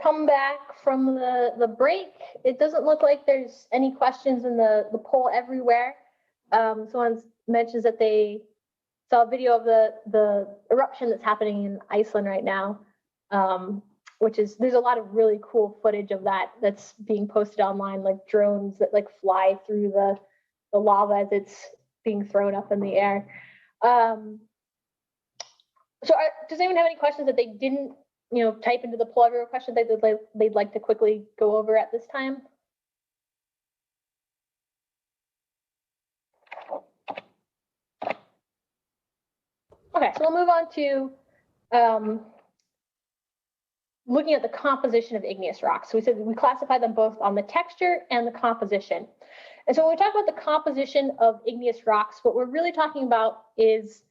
come back from the break. It doesn't look like there's any questions in the poll everywhere. Someone mentions that they saw a video of the eruption that's happening in Iceland right now, which is, there's a lot of really cool footage of that that's being posted online, like drones that like fly through the lava as it's being thrown up in the air. Does anyone have any questions that they didn't, type into the poll everywhere question that they'd like to quickly go over at this time? Okay, so we'll move on to looking at the composition of igneous rocks. So we said we classify them both on the texture and the composition. And so when we talk about the composition of igneous rocks, what we're really talking about is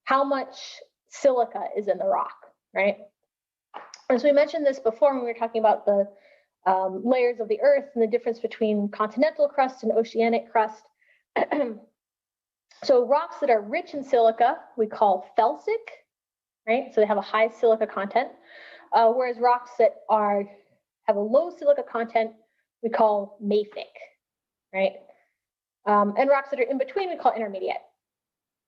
how much silica is in the rock, right? And so we mentioned this before when we were talking about the layers of the Earth and the difference between continental crust and oceanic crust. So rocks that are rich in silica, we call felsic, right? So they have a high silica content, whereas rocks that have a low silica content, we call mafic, right? And rocks that are in between, we call intermediate,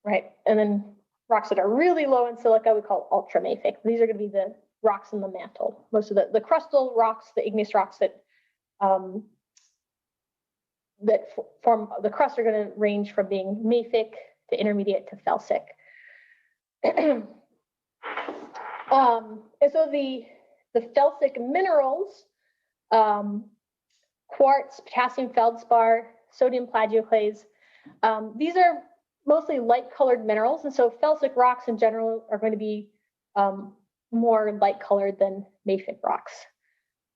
right? And then rocks that are really low in silica, we call ultramafic. These are going to be the rocks in the mantle. Most of the crustal rocks, the igneous rocks that form the crust are going to range from being mafic to intermediate to felsic. And so the felsic minerals, quartz, potassium feldspar, sodium plagioclase, these are mostly light-colored minerals, and so felsic rocks in general are going to be more light-colored than mafic rocks.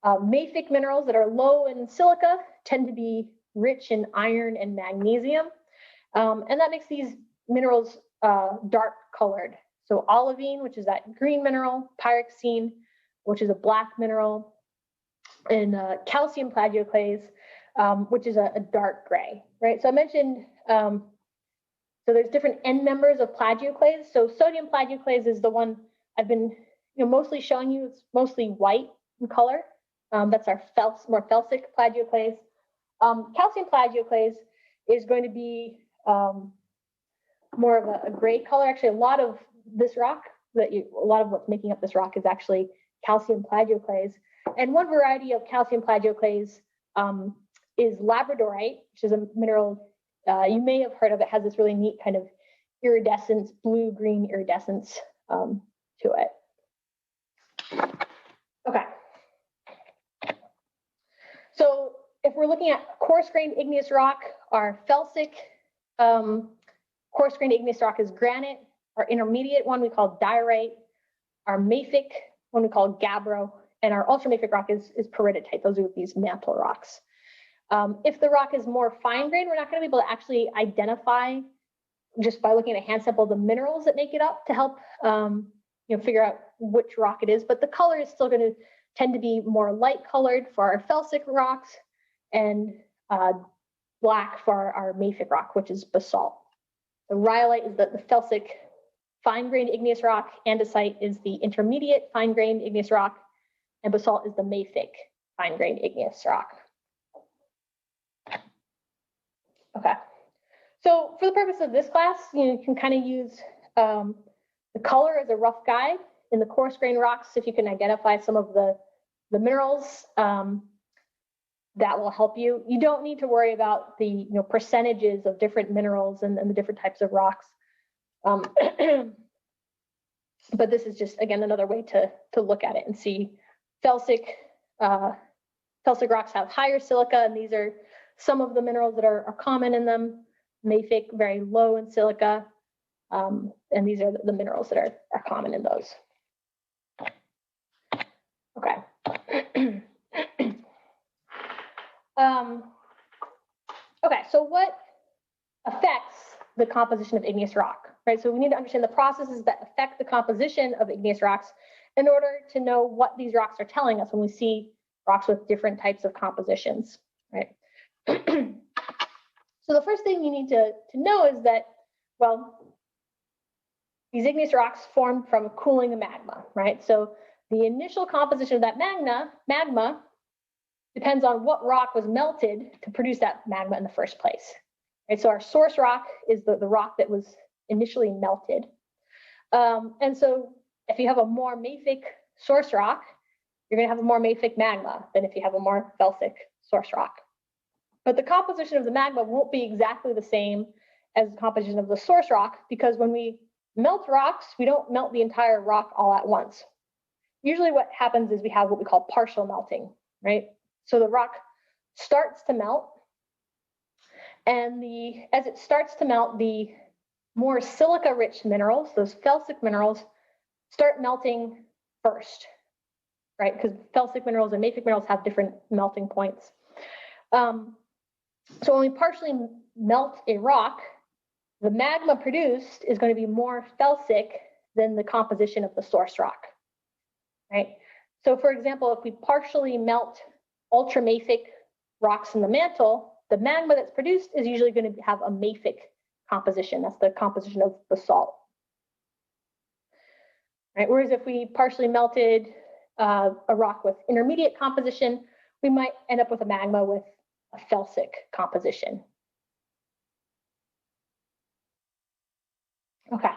Mafic minerals that are low in silica tend to be rich in iron and magnesium, and that makes these minerals dark-colored. So olivine, which is that green mineral, pyroxene, which is a black mineral, and calcium plagioclase, which is a dark gray, right? So I mentioned, so there's different end members of plagioclase. So sodium plagioclase is the one I've been mostly showing you. It's mostly white in color. That's our more felsic plagioclase. Calcium plagioclase is going to be more of a gray color. Actually, a lot of this rock, a lot of what's making up this rock is actually calcium plagioclase. And one variety of calcium plagioclase is labradorite, which is a mineral you may have heard of. It has this really neat kind of iridescence, blue-green iridescence to it. Okay. So if we're looking at coarse-grained igneous rock, our felsic coarse-grained igneous rock is granite. Our intermediate one we call diorite. Our mafic one we call gabbro. And our ultramafic rock is peridotite. Those are these mantle rocks. If the rock is more fine-grained, we're not going to be able to actually identify just by looking at a hand sample the minerals that make it up to help figure out which rock it is. But the color is still going to tend to be more light-colored for our felsic rocks and black for our mafic rock, which is basalt. The rhyolite is the felsic fine-grained igneous rock. Andesite is the intermediate fine-grained igneous rock. And basalt is the mafic fine-grained igneous rock. Okay, so for the purpose of this class, you can kind of use the color as a rough guide. In the coarse grain rocks, if you can identify some of the minerals, that will help you. You don't need to worry about the percentages of different minerals and the different types of rocks. But this is just, again, another way to look at it and see felsic rocks have higher silica, and these are some of the minerals that are common in them. Mafic, very low in silica, and these are the minerals that are common in those. Okay. Okay, so what affects the composition of igneous rock, right? So we need to understand the processes that affect the composition of igneous rocks in order to know what these rocks are telling us when we see rocks with different types of compositions, right? So the first thing you need to know is that, well, these igneous rocks formed from cooling of magma, right? So the initial composition of that magma depends on what rock was melted to produce that magma in the first place. Right? So our source rock is the rock that was initially melted. And so if you have a more mafic source rock, you're going to have a more mafic magma than if you have a more felsic source rock. But the composition of the magma won't be exactly the same as the composition of the source rock, because when we melt rocks, we don't melt the entire rock all at once. Usually what happens is we have what we call partial melting, right? So the rock starts to melt, and as it starts to melt, the more silica-rich minerals, those felsic minerals, start melting first, right? Because felsic minerals and mafic minerals have different melting points. So when we partially melt a rock, the magma produced is going to be more felsic than the composition of the source rock, right? So for example, if we partially melt ultramafic rocks in the mantle, the magma that's produced is usually going to have a mafic composition. That's the composition of basalt. Right? Whereas if we partially melted a rock with intermediate composition, we might end up with a magma with a felsic composition. Okay.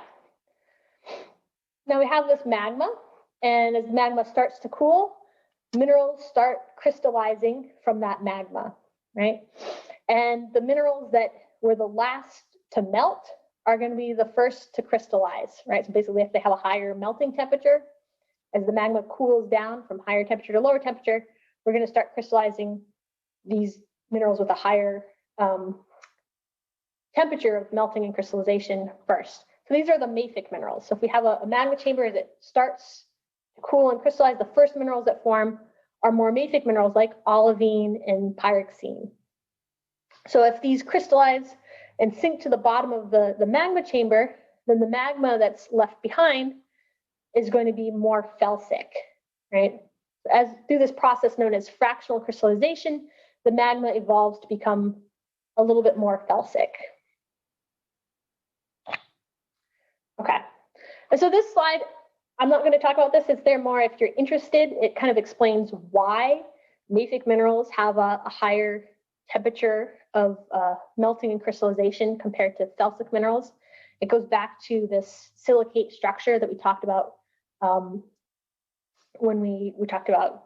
Now we have this magma, and as magma starts to cool, minerals start crystallizing from that magma, right? And the minerals that were the last to melt are going to be the first to crystallize, right? So basically, if they have a higher melting temperature, as the magma cools down from higher temperature to lower temperature, we're going to start crystallizing these minerals with a higher temperature of melting and crystallization first. So these are the mafic minerals. So if we have a magma chamber as it starts to cool and crystallize, the first minerals that form are more mafic minerals like olivine and pyroxene. So if these crystallize and sink to the bottom of the magma chamber, then the magma that's left behind is going to be more felsic, right? As through this process known as fractional crystallization, the magma evolves to become a little bit more felsic. Okay, and so this slide, I'm not going to talk about this. It's there more if you're interested. It kind of explains why mafic minerals have a higher temperature of melting and crystallization compared to felsic minerals. It goes back to this silicate structure that we talked about when we talked about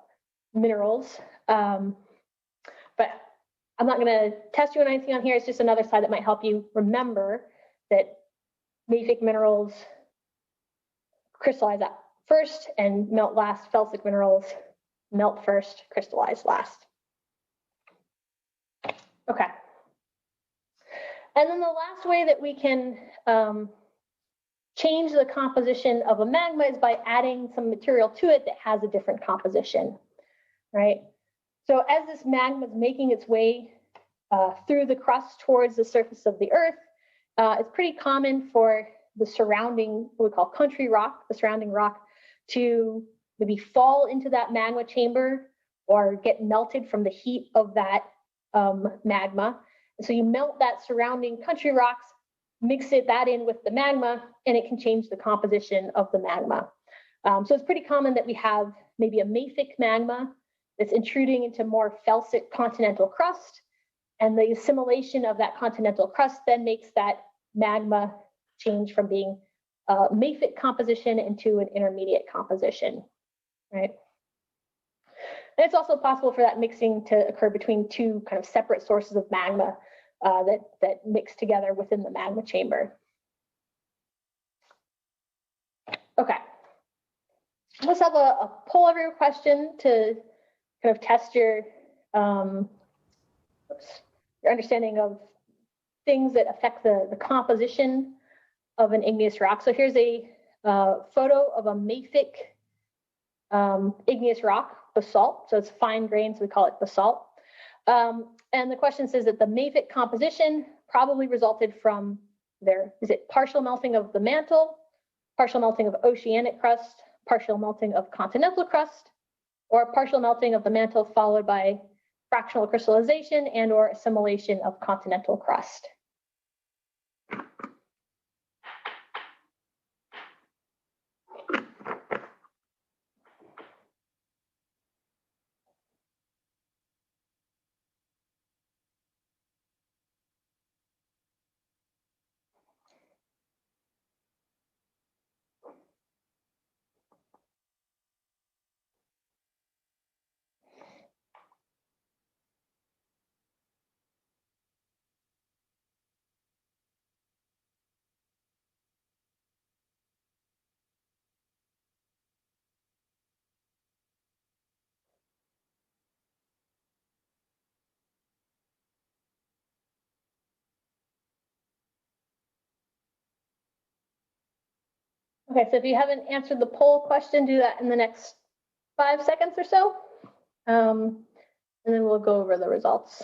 minerals. But I'm not going to test you on anything on here. It's just another slide that might help you remember that mafic minerals crystallize up first and melt last. Felsic minerals melt first, crystallize last. Okay. And then the last way that we can change the composition of a magma is by adding some material to it that has a different composition, right? So as this magma is making its way through the crust towards the surface of the Earth, it's pretty common for the surrounding, what we call country rock, the surrounding rock, to maybe fall into that magma chamber or get melted from the heat of that magma. And so you melt that surrounding country rocks, mix that in with the magma, and it can change the composition of the magma. So it's pretty common that we have maybe a mafic magma that's intruding into more felsic continental crust, and the assimilation of that continental crust then makes that magma change from being a mafic composition into an intermediate composition, right? And it's also possible for that mixing to occur between two kind of separate sources of magma that mix together within the magma chamber. Okay. Let's have a poll every question to kind of test your understanding of things that affect the composition of an igneous rock. So here's a photo of a mafic igneous rock, basalt. So it's fine grained, so we call it basalt. And the question says that the mafic composition probably resulted from is it partial melting of the mantle, partial melting of oceanic crust, partial melting of continental crust, or partial melting of the mantle followed by fractional crystallization and or assimilation of continental crust. Okay, so if you haven't answered the poll question, do that in the next 5 seconds or so. And then we'll go over the results.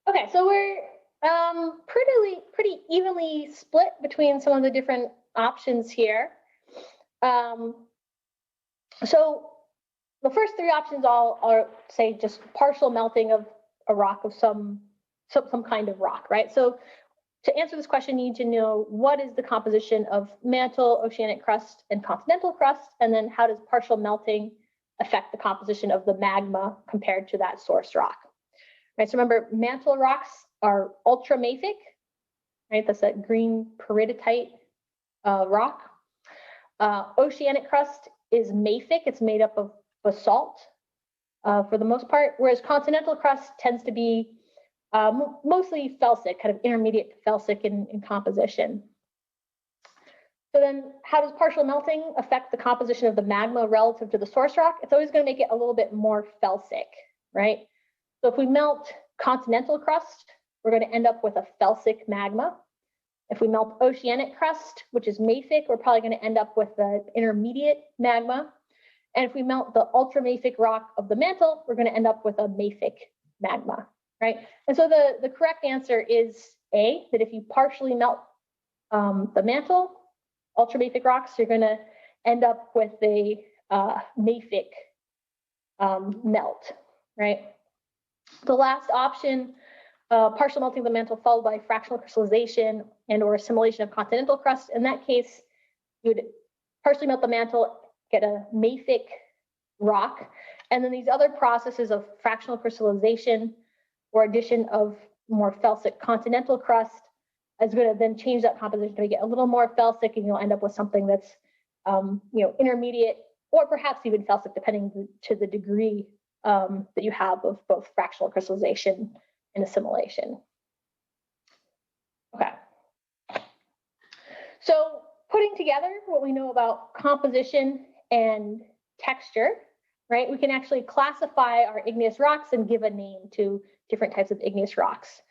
Okay, so we're pretty evenly split between some of the different options here. So the first 3 options all are, say, just partial melting of a rock of some kind of rock, right? So to answer this question, you need to know what is the composition of mantle, oceanic crust, and continental crust, and then how does partial melting affect the composition of the magma compared to that source rock. Right, so remember, mantle rocks are ultramafic, right? That's that green peridotite rock. Oceanic crust is mafic. It's made up of basalt for the most part, whereas continental crust tends to be mostly felsic, kind of intermediate to felsic in composition. So then how does partial melting affect the composition of the magma relative to the source rock? It's always going to make it a little bit more felsic, right? So if we melt continental crust, we're going to end up with a felsic magma. If we melt oceanic crust, which is mafic, we're probably going to end up with the intermediate magma. And if we melt the ultramafic rock of the mantle, we're going to end up with a mafic magma, right? And so the correct answer is A, that if you partially melt the mantle, ultramafic rocks, you're going to end up with a mafic melt, right? The last option, partial melting of the mantle followed by fractional crystallization and or assimilation of continental crust. In that case, you would partially melt the mantle, get a mafic rock, and then these other processes of fractional crystallization or addition of more felsic continental crust is going to then change that composition to make it a little more felsic, and you'll end up with something that's intermediate or perhaps even felsic, depending to the degree that you have of both fractional crystallization and assimilation. Okay. So putting together what we know about composition and texture, right, we can actually classify our igneous rocks and give a name to different types of igneous rocks.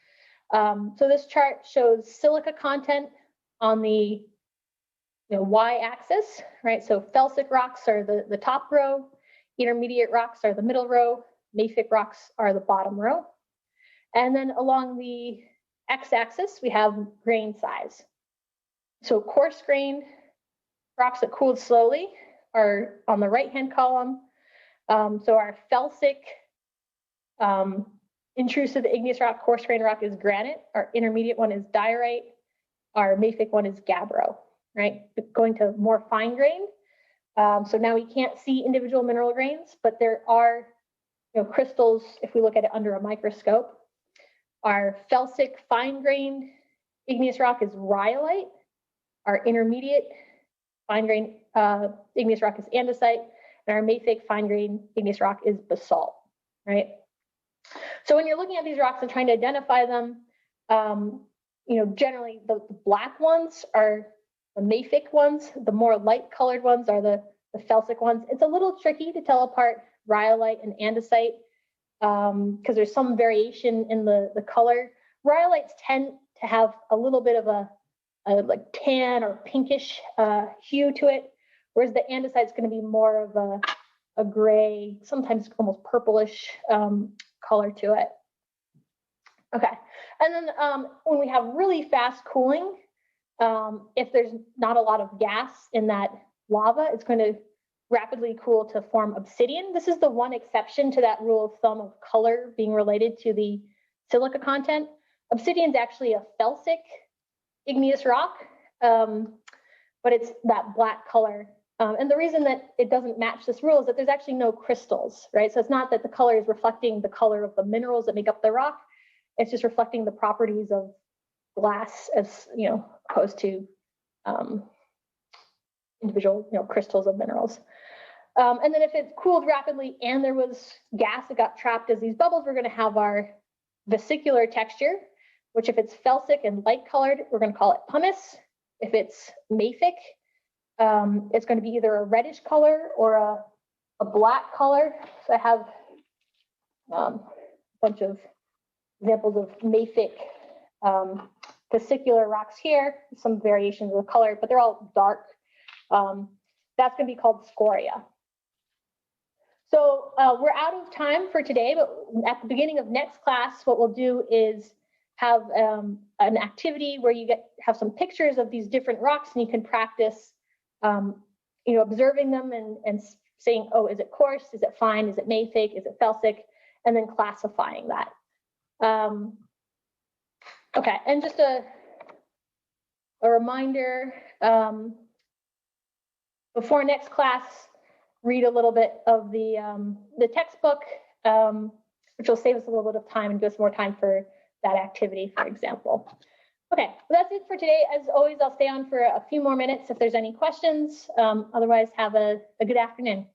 So this chart shows silica content on the y-axis, right? So felsic rocks are the top row, intermediate rocks are the middle row, mafic rocks are the bottom row. And then along the x-axis, we have grain size. So coarse-grained rocks that cooled slowly are on the right-hand column. So our felsic intrusive igneous rock, coarse-grained rock is granite. Our intermediate one is diorite. Our mafic one is gabbro, right? Going to more fine-grained. So now we can't see individual mineral grains, but there are crystals if we look at it under a microscope. Our felsic fine-grained igneous rock is rhyolite. Our intermediate fine-grained igneous rock is andesite, and our mafic fine-grained igneous rock is basalt, right? So when you're looking at these rocks and trying to identify them, generally the black ones are the mafic ones. The more light-colored ones are the felsic ones. It's a little tricky to tell apart rhyolite and andesite because there's some variation in the color. Rhyolites tend to have a little bit of a like tan or pinkish hue to it, whereas the andesite is going to be more of a gray, sometimes almost purplish color to it. Okay, and then when we have really fast cooling, if there's not a lot of gas in that lava, it's going to rapidly cool to form obsidian. This is the one exception to that rule of thumb of color being related to the silica content. Obsidian is actually a felsic igneous rock, but it's that black color. And the reason that it doesn't match this rule is that there's actually no crystals, right? So it's not that the color is reflecting the color of the minerals that make up the rock. It's just reflecting the properties of glass as, opposed to individual, crystals of minerals. And then if it cooled rapidly and there was gas that got trapped as these bubbles, we're going to have our vesicular texture, which if it's felsic and light colored, we're going to call it pumice. If it's mafic, it's going to be either a reddish color or a black color. So I have a bunch of examples of mafic vesicular rocks here, some variations of the color, but they're all dark. That's going to be called scoria. So we're out of time for today, but at the beginning of next class, what we'll do is have an activity where you have some pictures of these different rocks, and you can practice, observing them and saying, oh, is it coarse? Is it fine? Is it mafic? Is it felsic? And then classifying that. Okay, and just a reminder, before next class, read a little bit of the textbook, which will save us a little bit of time and give us more time for that activity, for example. Okay, well, that's it for today. As always, I'll stay on for a few more minutes if there's any questions. Otherwise, have a good afternoon.